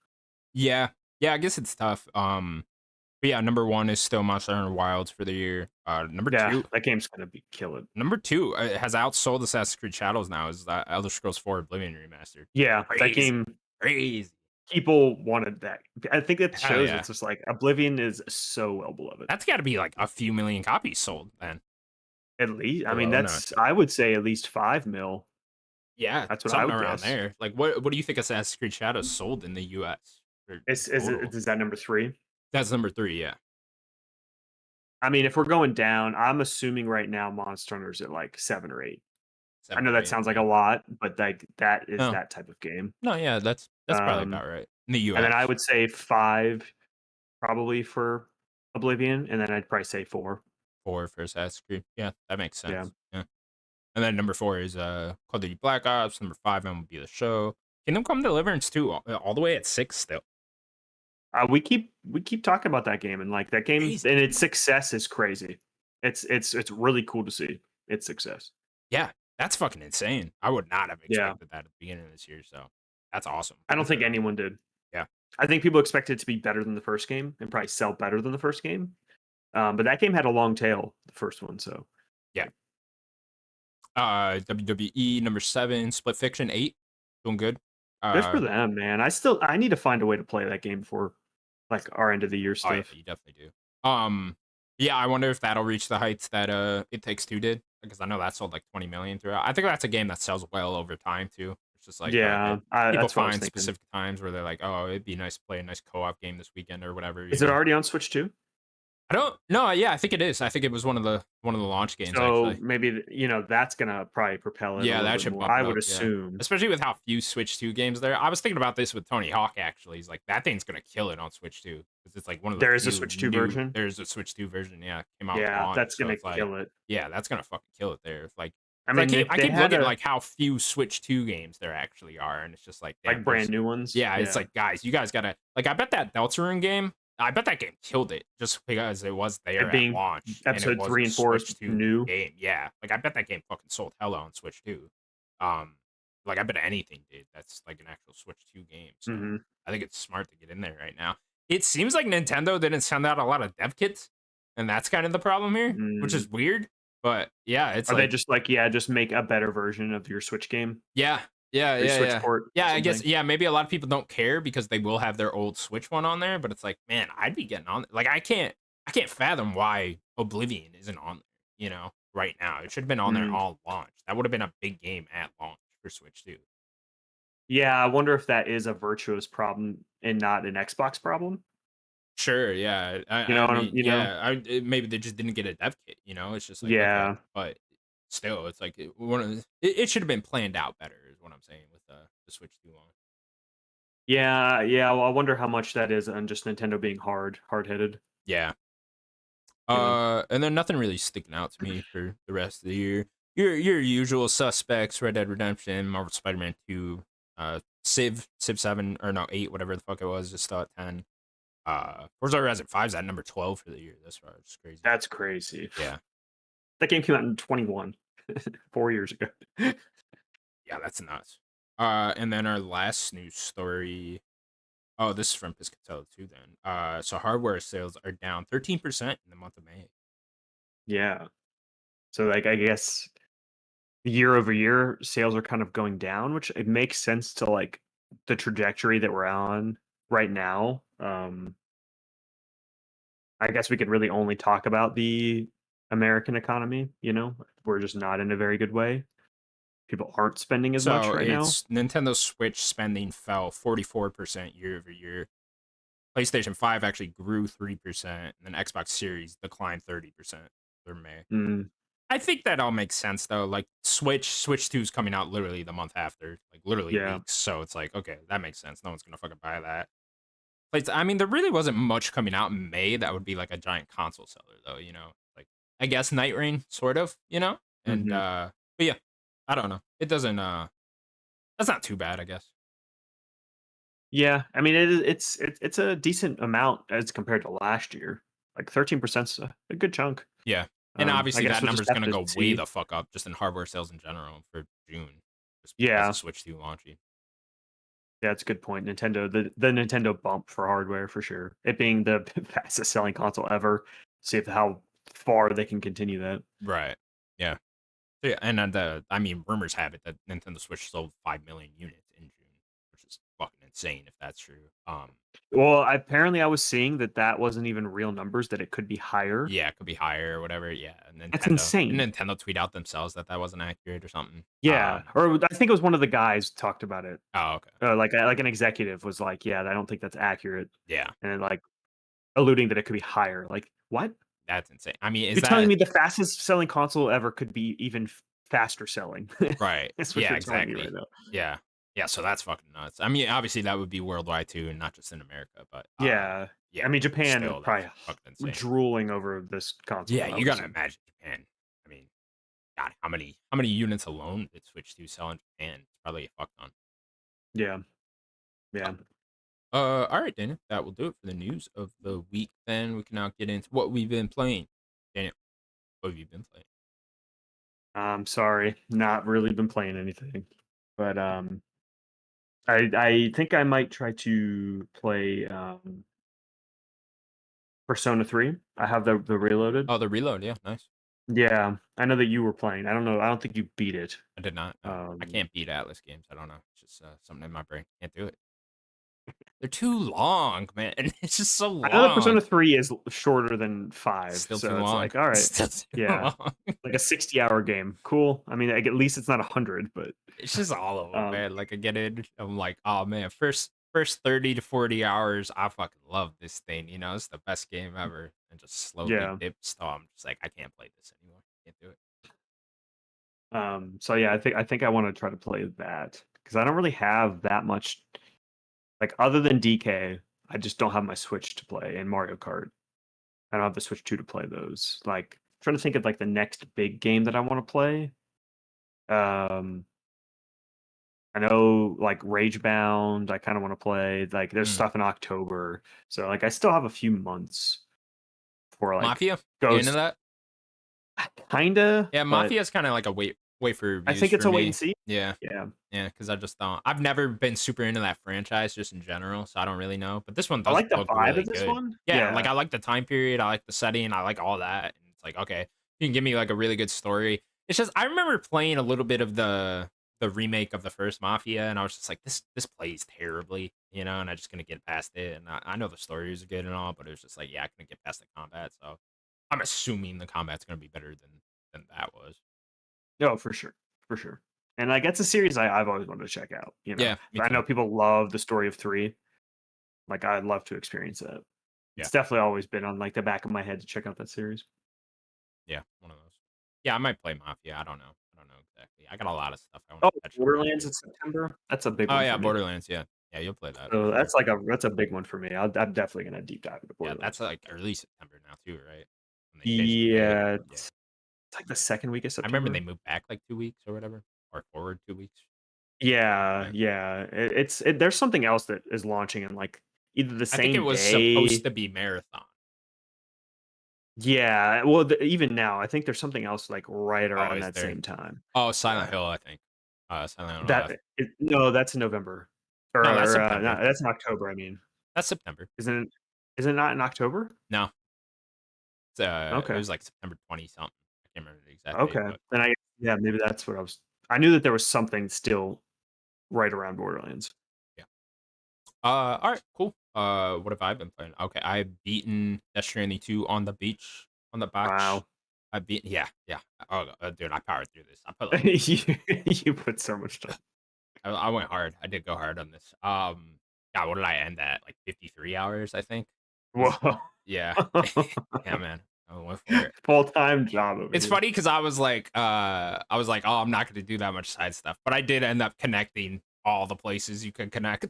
Yeah, yeah. I guess it's tough. But yeah, number one is still Monster Hunter Wilds for the year. Yeah, that game's gonna be kill it. Number two has outsold Assassin's Creed Shadows now. Is that Elder Scrolls 4 Oblivion remastered? Yeah, that Crazy, game. crazy. People wanted that. I think it Hell shows yeah, it's just like Oblivion is so well beloved. that's got to be like a few million copies sold, then. At least, I mean, Alone, that's I would say at least 5 mil. yeah, That's what I something would around guess. there. Like, what do you think Assassin's Creed Shadows sold in the U.S. for total? Is that number 3? That's number three. Yeah, I mean, if we're going down, I'm assuming right now Monster Hunter's at like 7 or 8. I 7 know or that 8. sounds like a Yeah. lot, but like that is No, that type of game. no, yeah, that's probably Um, about right in the and then I U.S. would say 5 probably for Oblivion, and then I'd probably say 4. 4 for Assassin's Creed. Yeah, that makes Yeah. sense. Yeah. And then number 4 is Call of Duty Black Ops. Number 5 MLB The Show. Kingdom Come Deliverance 2 all the way at 6 still. We keep talking about that game, and like that game Crazy. and its success is crazy. It's really cool to see its success. Yeah, that's fucking insane. I would not have Yeah. expected that at the beginning of this year, so that's awesome. I don't Good for think them. anyone did. Yeah. I think people expected it to be better than the first game and probably sell better than the first game. But that game had a long tail, the first one. So Yeah. WWE number 7, Split Fiction 8, doing good. good for Uh them, man. I need to find a way to play that game before like our end of the year oh yeah, stuff. you definitely do. Yeah, I wonder if that'll reach the heights that It Takes Two did, because I know that sold like 20 million throughout. I think that's a game that sells well over time too. It's just like Yeah, people that's what I was find thinking. specific times where they're like, "Oh, it'd be nice to play a nice co-op game this weekend or whatever," you Is it know. already on Switch too? I don't no, yeah, I think it is. I think it was one of the launch games So actually. maybe that's gonna probably propel it a Yeah, little that bit should more. bump I it would up, yeah. assume. Especially with how few Switch 2 games there. I was thinking about this with Tony Hawk actually. He's like, that thing's gonna kill it on Switch 2 because it's like one of the There is a few Switch 2 new. version. There's a Switch 2 version, yeah, came out with Yeah, launch, that's so gonna it's like, kill it. yeah, that's gonna fucking kill it there. Like I So mean, I they keep had looking a like how few Switch 2 games there actually are, and it's just like, damn, like brand there's new ones. yeah, it's Yeah, like, guys, you guys gotta like, I bet that Deltarune game, I bet that game killed it just because it was there and at being launch and it episode was a 3 and 4 is Switch 2 new. game. Yeah, like I bet that game fucking sold hella on Switch 2. Um, like I bet anything did that's like an actual Switch 2 game. So Hmm. I think it's smart to get in there right now. It seems like Nintendo didn't send out a lot of dev kits, and that's kind of the problem here, which Mm. is weird. But yeah, it's Are they like just like, yeah, just make a better version of your Switch game, yeah, yeah, or your yeah, Switch yeah. port or Yeah, I guess something? yeah, maybe a lot of people don't care because they will have their old Switch one on there, but it's like, man, I'd be getting on like I can't fathom why Oblivion isn't on there, right now. It should have been on there Mm. all launch. That would have been a big game at launch for Switch 2. Yeah, I wonder if that is a Virtuos problem and not an Xbox problem. Sure, yeah. You know I what I'm mean, you know? yeah, maybe they just didn't get a dev kit, It's just like, okay, Yeah. but still, it's like it should have been planned out better is what I'm saying with the Switch 2 launch. Yeah, yeah, well, I wonder how much that is on just Nintendo being hard-headed, Yeah. you know? And then nothing really sticking out to me for the rest of the year. Your usual suspects: Red Dead Redemption, Marvel Spider-Man 2, Civ 7 or no 8, whatever the fuck it was, just still at 10. Forza Horizon 5 is at number 12 for the year. That's far, it's crazy. That's crazy. Yeah, That game came out in 21, 4 years ago. yeah, that's nuts. And then our last news story. Oh, this is from Piscatella too. Then, so hardware sales are down 13% in the month of May. Yeah. So, like, I guess year over year, sales are kind of going down, which it makes sense to, like, the trajectory that we're on right now. I guess we could really only talk about the American economy, you know? We're just not in a very good way. People aren't spending as much So right now. it's Nintendo Switch spending fell 44% year over year. PlayStation 5 actually grew 3%, and then Xbox Series declined 30% for May. Mm, I think that all makes sense though. Like Switch 2 is coming out literally the month after, like literally yeah. weeks. So it's like, okay, that makes sense. No one's gonna fucking buy that. I mean, there really wasn't much coming out in May that would be like a giant console seller though, Like I guess Night Rain, sort of, And Mhm. but yeah, I don't know. It doesn't that's not too bad, I guess. Yeah, I mean, it's a decent amount as compared to last year. Like 13% a good chunk. Yeah. And I obviously guess that we'll just number's have gonna to go way see. the fuck up just in hardware sales in general for June, just because of Yeah, Switch 2 launching. yeah, that's a good point. The Nintendo bump for hardware for sure. It being the fastest selling console ever. See if how far they can continue that. Right. Yeah. So, yeah, and then I mean, rumors have it that Nintendo Switch sold 5 million units in June, which is fucking insane if that's true. Well, apparently I was seeing that that wasn't even real numbers, that it could be higher. Yeah, it could be higher or whatever. Yeah, That's Nintendo insane. didn't Nintendo tweet out themselves that that wasn't accurate or something. Yeah, or I think it was one of the guys talked about it. Oh, okay. Like an executive was like, "Yeah, I don't think that's accurate," Yeah, and then, like, alluding that it could be higher. Like, what? that's insane. I mean, is You're telling that me the fastest selling console ever could be even faster selling? right? That's what Yeah, you're telling me right exactly. now. Yeah, yeah. So that's fucking nuts. I mean, obviously that would be worldwide too, and not just in America. But Yeah. I yeah, mean, Japan still that's probably fucking insane. drooling over this Yeah, console, I you would gotta assume. imagine Japan. I mean, God, how many units alone did Switch 2 sell in Japan? It's probably a fuck ton. Yeah. Yeah. All right, Daniel. That will do it for the news of the week. Then we can now get into what we've been playing. Daniel, what have you been playing? I'm sorry, not really been playing anything, but, I think I might try to play, Persona 3. I have the Reloaded. Oh, the reload. Yeah, nice. Yeah, I know that you were playing. I don't know, I don't think you beat it. I did not. No, I Um, can't beat Atlas games. I don't know. It's just something in my brain. Can't do it. They're too long, man. It's just so I know that long. Persona 3 is shorter than It's 5, still too so it's long. like, all It's right, still too yeah, long. like a 60-hour game. Cool. I mean, like, at least it's not 100, but, It's just all of them, um, man. Like I get it. I'm like, oh man, first 30 to 40 hours, I fucking love this thing. It's the best game ever. And just slowly yeah. dips. Oh, I'm just like, I can't play this anymore. Can't do it. So yeah, I think I wanna try to play that because I don't really have that much, like, other than DK, I just don't have my Switch to play and Mario Kart. I don't have the Switch 2 to play those. Like, trying to think of, like, the next big game that I wanna play. Um, I know like Ragebound, I kind of want to play. Like there's Mm. stuff in October. So like I still have a few months for like Mafia? You into Ghost that? kinda, Yeah, but Mafia is kind of like a wait for I reviews think it's for a wait and me. see. Yeah. Yeah. Yeah, because I just don't. I've never been super into that franchise just in general, so I don't really know. But this one I does like the look vibe really of this good. one. Yeah, like Yeah. I like the time period, I like the setting, I like all that. And it's like, okay, you can give me like a really good story. It's just I remember playing a little bit of the remake of the first Mafia, and I was just like, this plays terribly, and I just couldn't get past it. And I know the story is good and all, but it was just like, yeah, I couldn't get past the combat. So I'm assuming the combat's gonna be better than that was. No, for sure. For sure. And like it's a series I've always wanted to check out, you know. Yeah, me I know too. people love the story of three. Like I'd love to experience that. Yeah. It's definitely always been on like the back of my head to check out that series. Yeah, one of those. Yeah, I might play Mafia. I don't know. I don't know exactly. I got a lot of stuff I want Oh, to catch up on Borderlands too. in September. That's a big Oh one yeah, for me. Borderlands. Yeah, yeah, you'll play that for So sure. that's a big one for me. I'm definitely gonna deep dive into Yeah, that's Borderlands. like early September now too, right? When they changed the date. Yeah, Yeah, it's like the second week of I remember they September. moved back like 2 weeks or whatever, or forward 2 weeks. Yeah, Yeah, yeah. There's something else that is launching in like either the I think it same was supposed day. to be marathon. Yeah, well, even now, I think there's something else like right Oh, around is that there? same time. Oh, Silent Yeah, Hill. I think. Silent Hill. that no, that's in November, No, that's no, September. that's in October. I mean, That's September. isn't it? Is it not in October? No, it Okay, was like September 20 something. I can't remember the exact date, okay. but Then I yeah, maybe that's what I was. I knew that there was something still right around Borderlands. yeah. All right, cool. What have I been playing? Okay, I've beaten Death Stranding 2 on the beach, on the beach. Wow, Yeah, yeah. Oh, dude, I powered through this. I put like, you put so much time. I went hard. I did go hard on this. God, what did I end at? Like 53 hours, I think. Was Whoa, yeah, yeah, man. I went for it. full time job over It's here. funny because I was like, "Oh, I'm not gonna do that much side stuff," but I did end up connecting all the places you could connect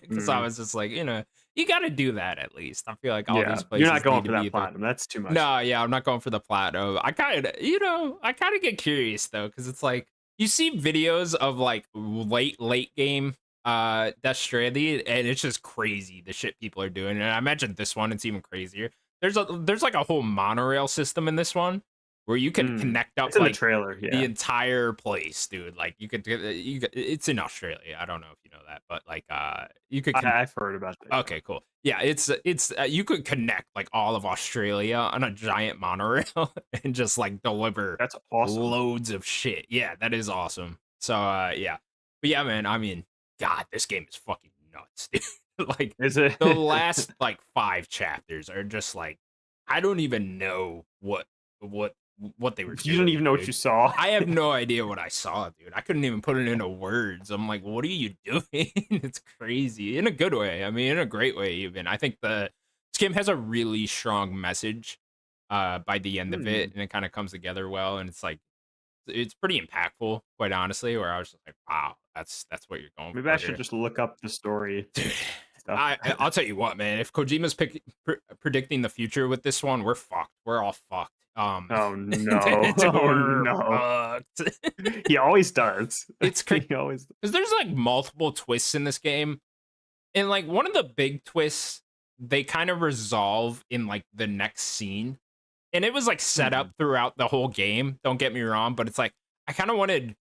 because I Mm, was just like, you gotta do that at least. I feel like all yeah, these you're not places going need to for be that there. platinum. That's too much. No, yeah, I'm not going for the platinum. I kinda get curious though, because it's like, you see videos of, like, late game, Death Stranding, and it's just crazy the shit people are doing, and I imagine this one, it's even crazier. There's, like, a whole monorail system in this one, where you could Mm, connect up, it's in the like, trailer. the Yeah, entire place, dude. Like, it's in Australia, I don't know if you know that, but, like, you could I've heard about that. Yeah, okay, cool. Yeah, it's you could connect like all of Australia on a giant monorail and just like deliver that's awesome. loads of shit. Yeah, that is awesome. So yeah. But yeah, man, I mean, God, this game is fucking nuts, dude. Like Is it? the last like 5 chapters are just like I don't even know what what they were You don't doing, even know what dude. you saw. I have no idea what I saw, dude. I couldn't even put it into words. I'm like, what are you doing? It's crazy in a good way. I mean, in a great way, even. I think this game has a really strong message by the end of it, Hmm. and it kind of comes together well. And it's like, it's pretty impactful, quite honestly, where I was just like, wow, that's what you're going Maybe I for should here. just look up the story Dude, stuff. I'll tell you what, man. If Kojima's predicting the future with this one, we're fucked. We're all fucked. Oh no! Oh We're no! fucked. He always does. It's crazy He always. because there's like multiple twists in this game, and like one of the big twists they kind of resolve in like the next scene, and it was like set Hmm. up throughout the whole game. Don't get me wrong, but it's like I kind of wanted.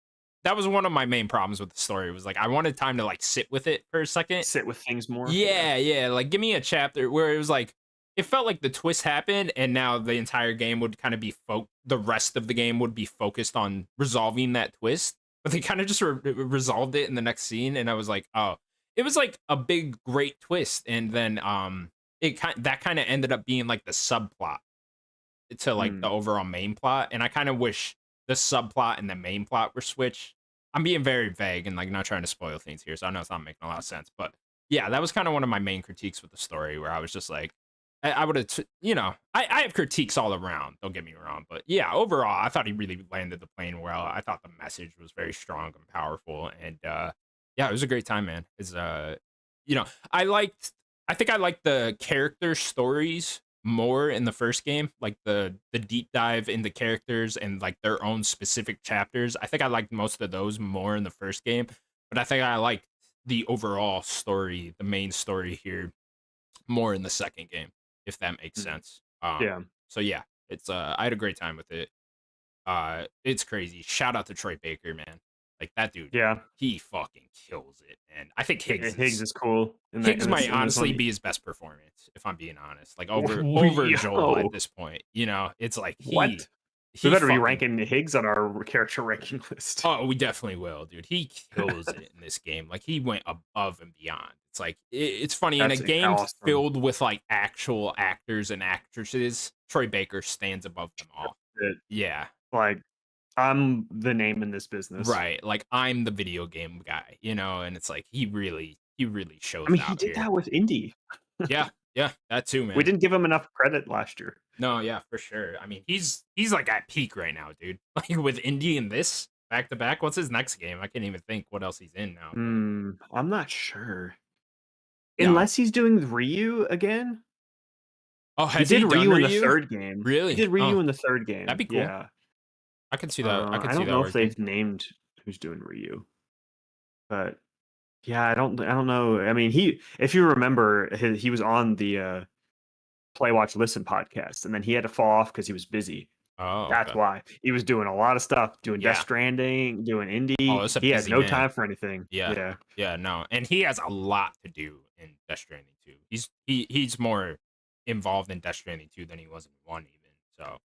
That was one of my main problems with the story. Was like I wanted time to like sit with it for a second. Sit with things more. Yeah. Yeah, yeah. Like, give me a chapter where it was like, it felt like the twist happened, and now the entire game would kind of be the rest of the game would be focused on resolving that twist. But they kind of just resolved it in the next scene, and I was like, oh, it was like a big, great twist, and then that kind of ended up being like the subplot to like the Hmm. overall main plot, and I kind of wish the subplot and the main plot were switched. I'm being very vague and like not trying to spoil things here, so I know it's not making a lot of sense, but yeah, that was kind of one of my main critiques with the story, where I was just like, I would have, I have critiques all around. Don't get me wrong, but yeah, overall, I thought he really landed the plane well. I thought the message was very strong and powerful, and yeah, it was a great time, man. It's I liked, I think I liked the character stories more in the first game, like the deep dive into characters and like their own specific chapters. I think I liked most of those more in the first game, but I think I liked the overall story, the main story here more in the second game, if that makes Mm. sense. Yeah. So yeah, it's I had a great time with it. It's crazy. Shout out to Troy Baker, man. Like that dude, Yeah. he fucking kills it. And I think Higgs is cool in that Higgs in this might in this honestly one. be his best performance, if I'm being honest. Like over Joel at Yo, this point. You know, it's like what? We he better be fucking ranking Higgs on our character ranking list. oh, we definitely will, dude. He kills it in this game. Like he went above and beyond. It's like it's funny in a That's game awesome. filled with like actual actors and actresses, Troy Baker stands above them all. It, Yeah. like, I'm the name in this business. Right. Like I'm the video game guy, you know, and it's like he really I shows mean, he out did here. that with Indy. Yeah. Yeah, that too, We man. didn't give him enough credit last year. No, yeah, for sure. I mean, he's like at peak right now, dude. Like with Indy and this back to back. What's his next game? I can't even think what else he's in now. But I'm not sure. yeah. Unless he's doing Ryu again? Oh, He has did he done Ryu in the Ryu? 3rd game. He Really? did Ryu Oh, in the 3rd that'd game, be cool. yeah. I could see that. I could I see don't that know if working. they've named who's doing Ryu, but yeah, I don't know. I mean, he if you remember, he was on the, Play, Watch, Listen podcast, and then he had to fall off because he was busy. Oh, That's okay. why. He was doing a lot of stuff, doing Death Yeah. Stranding, doing Oh, Indie. it's a He had busy no man. time for anything. Yeah. Yeah. Yeah, no. And he has a lot to do in Death Stranding 2. He's more involved in Death Stranding 2 than he was in 1 even. So,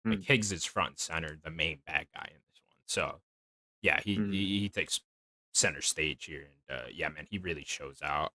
like Mm, Higgs is front and center, the main bad guy in this one. So, yeah, mm. he takes center stage here, and yeah, man, he really shows out.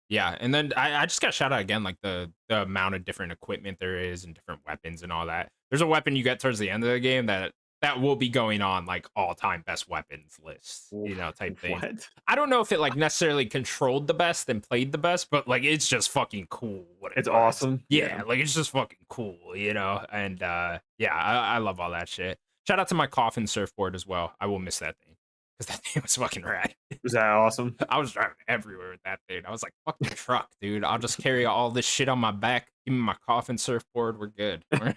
Yeah, and then I just got shout out again, like the amount of different equipment there is and different weapons and all that. There's a weapon you get towards the end of the game that will be going on like all time best weapons lists, Oof, you know, type thing. what? I don't know if it like necessarily controlled the best and played the best, but like it's just fucking cool what it It's does. awesome? Yeah. Yeah, like it's just fucking cool, you know. And yeah, I love all that shit. Shout out to my coffin surfboard as well. I will miss that thing because that thing was fucking rad. Was that awesome? I was driving everywhere with that thing. I was like, "Fuck the truck, dude! I'll just carry all this shit on my back. Give me my coffin surfboard. We're good. We're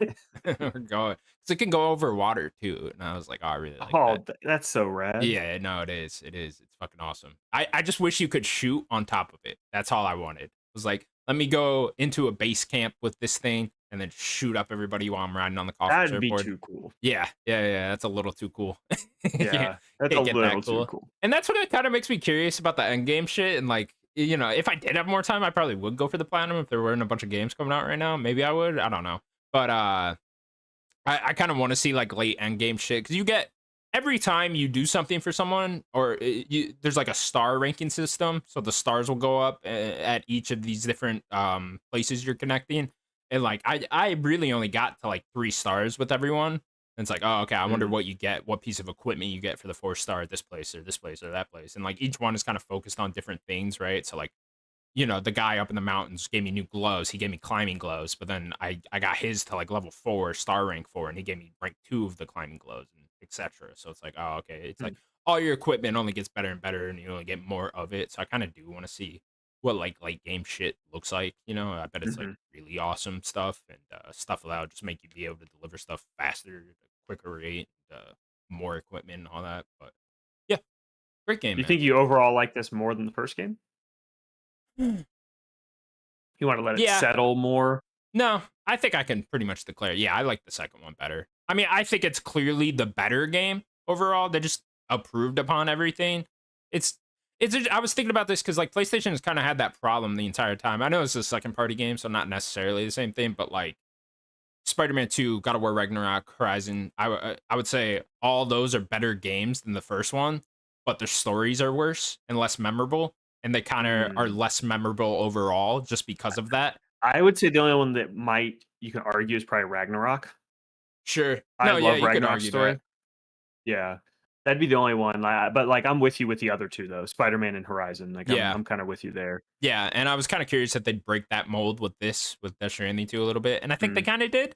going." Because it can go over water too. And I was like, "Oh, I really like Oh, that." that's so rad. Yeah, no, it is. It is. It's fucking awesome. I just wish you could shoot on top of it. That's all I wanted. It was like, let me go into a base camp with this thing and then shoot up everybody while I'm riding on the coffin That'd be surfboard. too cool. Yeah, yeah, yeah. That's a little too cool. can't Yeah, that's a can't get little that too cool. cool. And that's what it kind of makes me curious about the end game shit. And like, you know, if I did have more time, I probably would go for the platinum if there weren't a bunch of games coming out right now. Maybe I would. I don't know. But I kind of want to see like late end game shit because you get every time you do something for someone or there's like a star ranking system, so the stars will go up at each of these different places you're connecting. And like I really only got to like 3 stars with everyone. And it's like, oh, okay, I wonder Mm, what you get, what piece of equipment you get for the 4 star at this place or this place or that place. And like each one is kind of focused on different things, right? So like you know, the guy up in the mountains gave me new gloves. He gave me climbing gloves, but then I got his to like level 4, star rank 4, and he gave me rank 2 of the climbing gloves and etc. So it's like, oh, okay. It's like mm, all your equipment only gets better and better, and you only get more of it. So I kind of do want to see what like game shit looks like. You know, I bet it's like mhm. really awesome stuff and stuff that'll just make you be able to deliver stuff faster, at a quicker rate, more equipment and all that. But yeah, great game, You man. think you overall like this more than the first game? You wanna let it Yeah, settle more? no, I think I can pretty much declare, yeah, I like the second one better. I mean, I think it's clearly the better game overall. They just approved upon everything. It's I was thinking about this because like PlayStation has kind of had that problem the entire time. I know it's a second party game, so not necessarily the same thing, but like Spider-Man 2, God of War Ragnarok, Horizon, I would say all those are better games than the first one, but their stories are worse and less memorable, and they kind of are Mm. less memorable overall just because of that. I would say the only one that might you can argue is probably Ragnarok. Sure. I No, yeah, love you could Ragnarok's argue that. story. Yeah. That'd be the only one, but, like, I'm with you with the other 2, though, Spider-Man and Horizon, like, Yeah. I'm kinda with you there. Yeah, and I was kinda curious if they'd break that mold with this, with Death Stranding 2 a little bit, and I think they Mm, kinda did,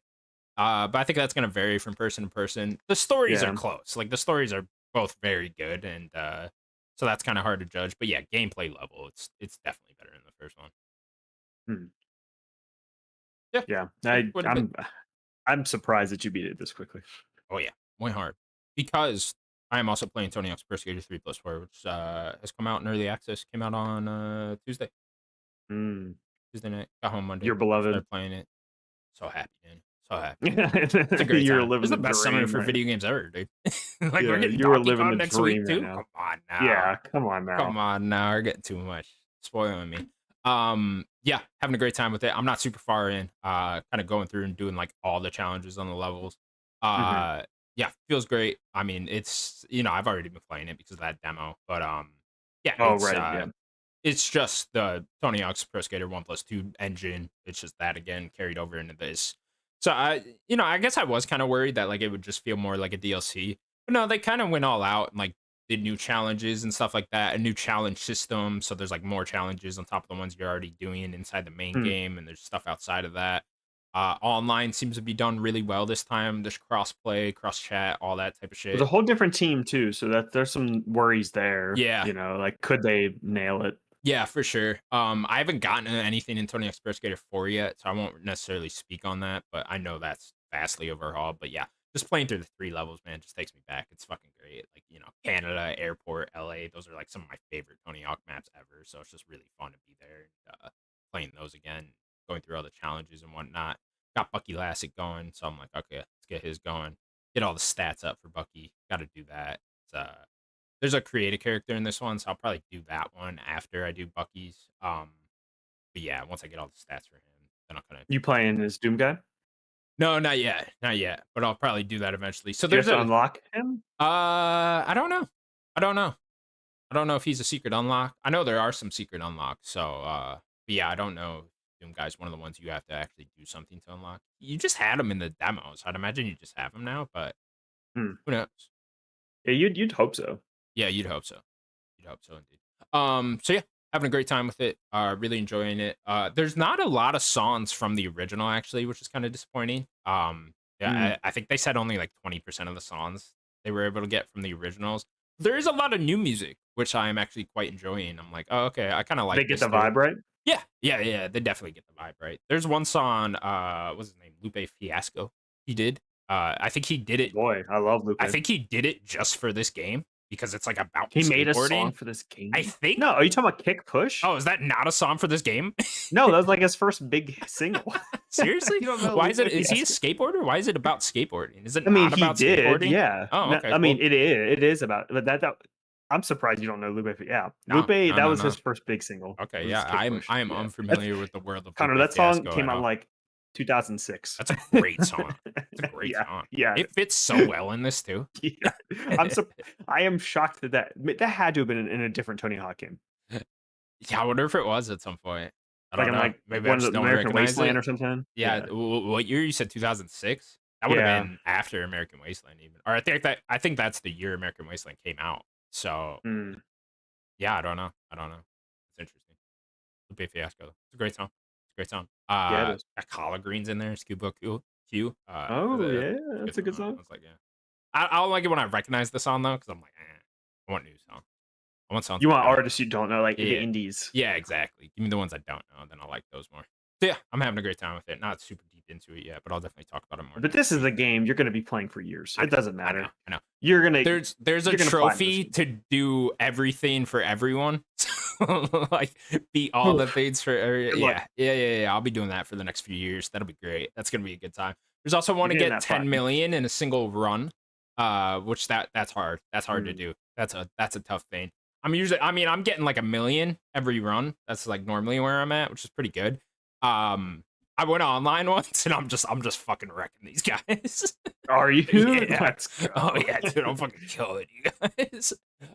but I think that's gonna vary from person to person. The stories are yeah. close, like, the stories are both very good, and, so that's kinda hard to judge, but yeah, gameplay level, it's definitely better than the first one. Mm. Yeah, Yeah, played quite a bit. I'm surprised that you beat it this quickly. Oh yeah, went hard because I am also playing Tony Hawk's Pro Skater 3 plus 4, which has come out in early access. Came out on Mm, Tuesday night. Got home Monday. your beloved. Started playing it. So happy, man. So happy. It's a great You're time. living It's the the best summer dream for right. video games ever, dude. Like we're Yeah, getting you were Donkey living Kong the next week dream right too. now. Come on now. Yeah, come on now. Come on now. We're getting too much. Spoiling me. Yeah, having a great time with it. I'm not super far in. Kind of going through and doing like all the challenges on the levels. Mhm. Uh yeah, feels great. I mean, it's I've already been playing it because of that demo. But yeah, Oh, right, yeah. it's just the Tony Hawk's Pro Skater 1+2 engine. It's just that again carried over into this. So I guess I was kind of worried that like it would just feel more like a DLC. But no, they kind of went all out and like did new challenges and stuff like that, a new challenge system. So there's like more challenges on top of the ones you're already doing inside the main Hmm. game, and there's stuff outside of that. Online seems to be done really well this time. There's cross play, cross chat, all that type of It was a shit. whole different team too, so that there's some worries there, Yeah, like, could they nail it? yeah, for sure. I haven't gotten into anything in Tony Hawk's Pro Skater 4 yet, so I won't necessarily speak on that, but I know that's vastly overhauled. But yeah, just playing through the 3 levels, man, just takes me back. It's fucking great. Like, Canada, airport, LA, those are like some of my favorite Tony Hawk maps ever. So it's just really fun to be there and playing those again, going through all the challenges and whatnot. Got Bucky Lassick going, so I'm like, okay, let's get his going. Get all the stats up for Bucky. Gotta do that. It's there's a creative character in this one, so I'll probably do that one after I do Bucky's. But yeah, once I get all the stats for him, then I'll kind of You playing as Doom Guy? no, not yet, not yet. But I'll probably do that eventually. So Do you have there's to a unlock him? I don't know, I don't know, I don't know if he's a secret unlock. I know there are some secret unlocks. So but yeah, I don't know. Doom Guy's one of the ones you have to actually do something to unlock. You just had him in the demos. I'd imagine you just have him now, but Hmm. who knows? Yeah, you'd hope so. Yeah, you'd hope so. You'd hope so indeed. So yeah, having a great time with it. Really enjoying it. There's not a lot of songs from the original actually, which is kind of disappointing. Mm. Yeah, I think they said only like 20% of the songs they were able to get from the originals. There is a lot of new music, which I am actually quite enjoying. I'm like, oh, okay, I kind of like They get this the too. vibe right? Yeah, yeah, yeah. They definitely get the vibe right. There's one song, what's his name? Lupe Fiasco. He did. I think he did it Boy, I love Lupe. I think he did it just for this game because it's like about He made a song skateboarding. for this I game? think No, are you talking about Kick Push? Oh, is that not a song for this game? No, that was, like, his first big single. Seriously? You don't know Why is Lupe is he a Fiasco? skateboarder? Why is it about skateboarding? Is it I mean, not he about did, skateboarding? yeah. Oh, No, okay, I mean, cool. it is about but that I'm surprised you don't know Lupe Fi yeah. No, Lupe, no, that no, was his no. first big single, Okay, was yeah, Kick I'm Push, I am yeah. That's unfamiliar with the world of Connor, Lupe that song Fiasco came at out in, all. like, 2006. That's a great song. It's a great Yeah, song. yeah, It fits so well in this too. yeah. I am shocked that had to have been in a different Tony Hawk game. Yeah, I wonder if it was at some point. I Like, don't in, know. like, Maybe I one of just the don't American recognize Wasteland it. or something? Yeah, Yeah. what year you said 2006? That would have Yeah. been after American Wasteland even. Or I think that's the year American Wasteland came out. So, Mm. yeah, I don't know. I don't know. It's interesting. Lupe Fiasco. It's a great song. It's a great song. Yeah, it is. Got Collard Greens in there. Scuba Q. Oh, That's yeah, a good that's a good song. I song. was like, yeah. I don't like it when I recognize the song though, because I'm like, I want new song. I want songs You I want don't artists know. you don't know, like, the Yeah. indies. Yeah, exactly. Give me the ones I don't know, then I'll like those more. So yeah, I'm having a great time with it. Not super deep into it yet, but I'll definitely talk about it more But next this is week. a game you're gonna be playing for years. I It know, doesn't I know, matter. I know. You're gonna There's a you're gonna platinum this trophy game. to do everything for everyone. So, like beat all the Oof, things for every good luck. yeah. I'll be doing that for the next few years. That'll be great. That's gonna be a good time. There's also You're want to getting get that 10 platinum. million in a single run. Which that's hard. That's hard to Mm. do. That's a tough thing. I'm getting like 1 million every run. That's like normally where I'm at, which is pretty good. I went online once and I'm just fucking wrecking these guys. Are you? Yeah. Let's go. Oh yeah, dude, I'm fucking killing you guys.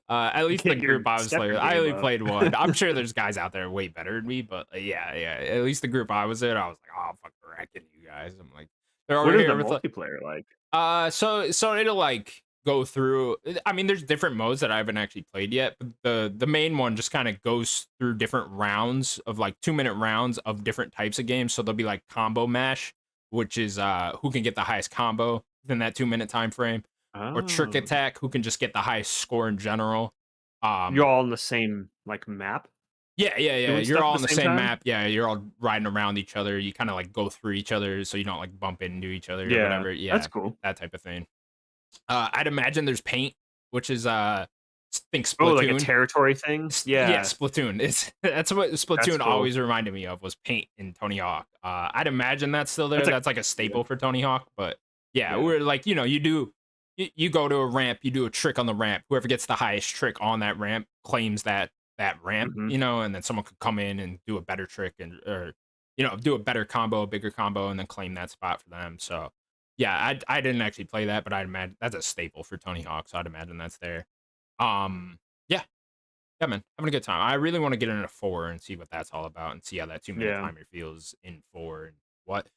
At least the Get your group I was step playing your with, I game only up. played one. I'm sure there's guys out there way better than me, but yeah. At least the group I was in, I was like, oh, I'm fucking wrecking you guys. I'm like, they're What over is the here with like, multiplayer like? so it'll like go through. I mean, there's different modes that I haven't actually played yet, but the main one just kind of goes through different rounds of like 2 minute rounds of different types of games. So there'll be like combo mash, which is who can get the highest combo within that 2 minute time frame, or trick Oh. attack, who can just get the highest score in general. You're Um, all on the same, like, map? Yeah. doing You're stuff at all the on the same same time? map. Yeah, you're all riding around each other. You kind of like go through each other so you don't like bump into each other or Yeah, whatever. that's Yeah, cool. that type of thing. I'd imagine there's paint, which is think Oh, like a Splatoon. territory thing? Yeah, Yeah, Splatoon. It's that's what that's Splatoon cool. always reminded me of was paint in Tony Hawk. I'd imagine that's still there. That's a That's like a yeah, staple for Tony Hawk. But yeah, yeah. we're like you go to a ramp, you do a trick on the ramp. Whoever gets the highest trick on that ramp claims that ramp, Mhm, and then someone could come in and do a better trick and or do a better combo, a bigger combo, and then claim that spot for them. So yeah, I didn't actually play that, but I'd imagine that's a staple for Tony Hawk. So I'd imagine that's there. Yeah, yeah, man, having a good time. I really want to get into 4 and see what that's all about and see how that 2-minute yeah. timer feels in 4 and what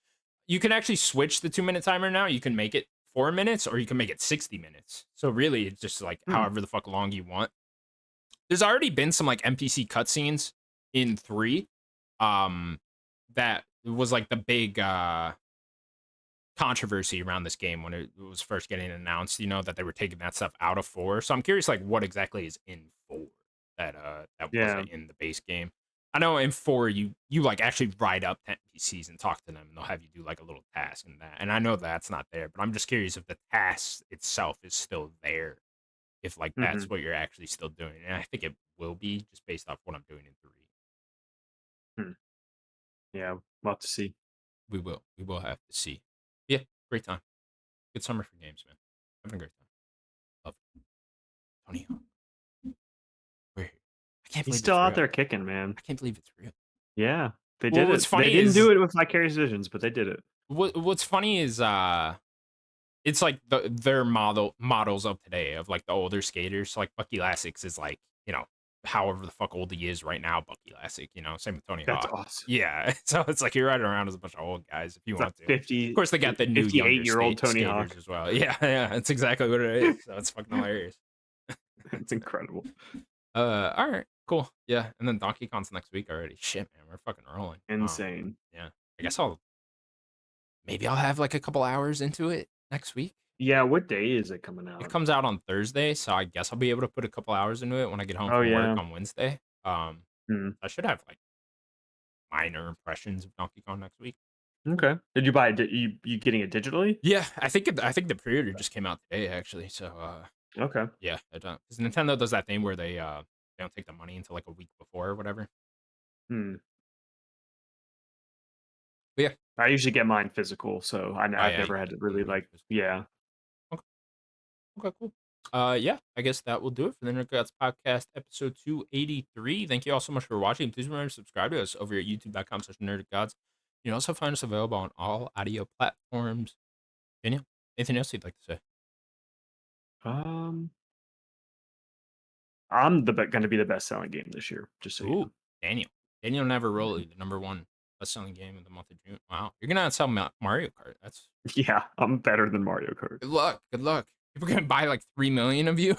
you can actually switch the 2-minute timer now. You can make it 4 minutes or you can make it 60 minutes. So really it's just like Hmm, however the fuck long you want. There's already been some like NPC cutscenes in 3 um that was like the big controversy around this game when it was first getting announced, that they were taking that stuff out of 4. So I'm curious like what exactly is in 4 that yeah, wasn't in the base game. I know in 4 you like actually ride up to NPCs and talk to them and they'll have you do like a little task and that. And I know that's not there, but I'm just curious if the task itself is still there. If like that's mhm, what you're actually still doing. And I think it will be just based off what I'm doing in 3. hmm, yeah, we'll have to see. We will. We will have to see. Yeah, great time. Good summer for games, man. Having a great time. Love it. Tony Hawk. We're here. I can't He's believe still it's out real. there kicking, man. I can't believe it's real. Yeah, they Well, did what's it. They funny didn't is do it with Vicarious Visions, but they did it. what's funny is it's like their models of today of like the older skaters. So like Bucky Lasix is like, however the fuck old he is right now, Bucky Lasix, same with Tony That's Hawk. awesome. Yeah. So it's like you're riding around as a bunch of old guys if you It's a want to. Of 50 course they got the new younger 58-year-old Tony skaters Hawk. as well. Yeah, yeah. That's exactly what it is. So it's fucking hilarious. It's incredible. All right, cool. Yeah, and then Donkey Kong's next week already. Shit, man, we're fucking rolling. Insane. Yeah. I guess I'll have like a couple hours into it next week. Yeah, what day is it coming It out? comes out on Thursday, so I guess I'll be able to put a couple hours into it when I get home Oh, from work yeah. on Wednesday. Hmm, I should have like minor impressions of Donkey Kong next week. okay. Did you buy it you getting it digitally? Yeah, I think the pre-order just came out today actually. So Okay. yeah, I don't because Nintendo does that thing where they don't take the money until like a week before or whatever. Hmm. But yeah, I usually get mine physical, so oh I've yeah, you never can had get to it really, delivered. like yeah. Okay, cool. Yeah, I guess that will do it for the Nerd Gods Podcast, episode 283. Thank you all so much for watching. Please remember to subscribe to us over at youtube.com/nerdgods. You can also find us available on all audio platforms. Daniel, anything else you'd like to say? Um, I'm gonna be the best-selling game this year, just so you Ooh, know. Daniel. Daniel Navaroli, the number one best-selling game of the month of June. Wow, you're gonna outsell Mario Kart. That's Yeah, I'm better than Mario Kart. good luck. Good luck. People are gonna buy like 3 million of you.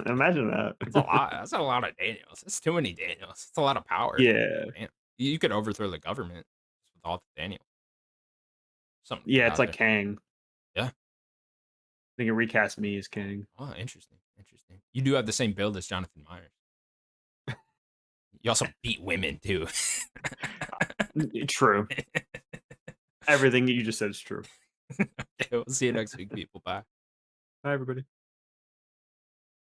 Imagine That's a that. lot. That's a lot of Daniels. That's too many Daniels. It's a lot of power. Yeah. Man, you could overthrow the government just with all the Daniel. Something to Yeah, put it's out like there. Kang. Yeah. They can recast me as Kang. Oh, interesting. Interesting. You do have the same build as Jonathan Myers. You also beat women too. True. Everything that you just said is true. Okay, we'll see you next week, people. Bye. Bye, everybody.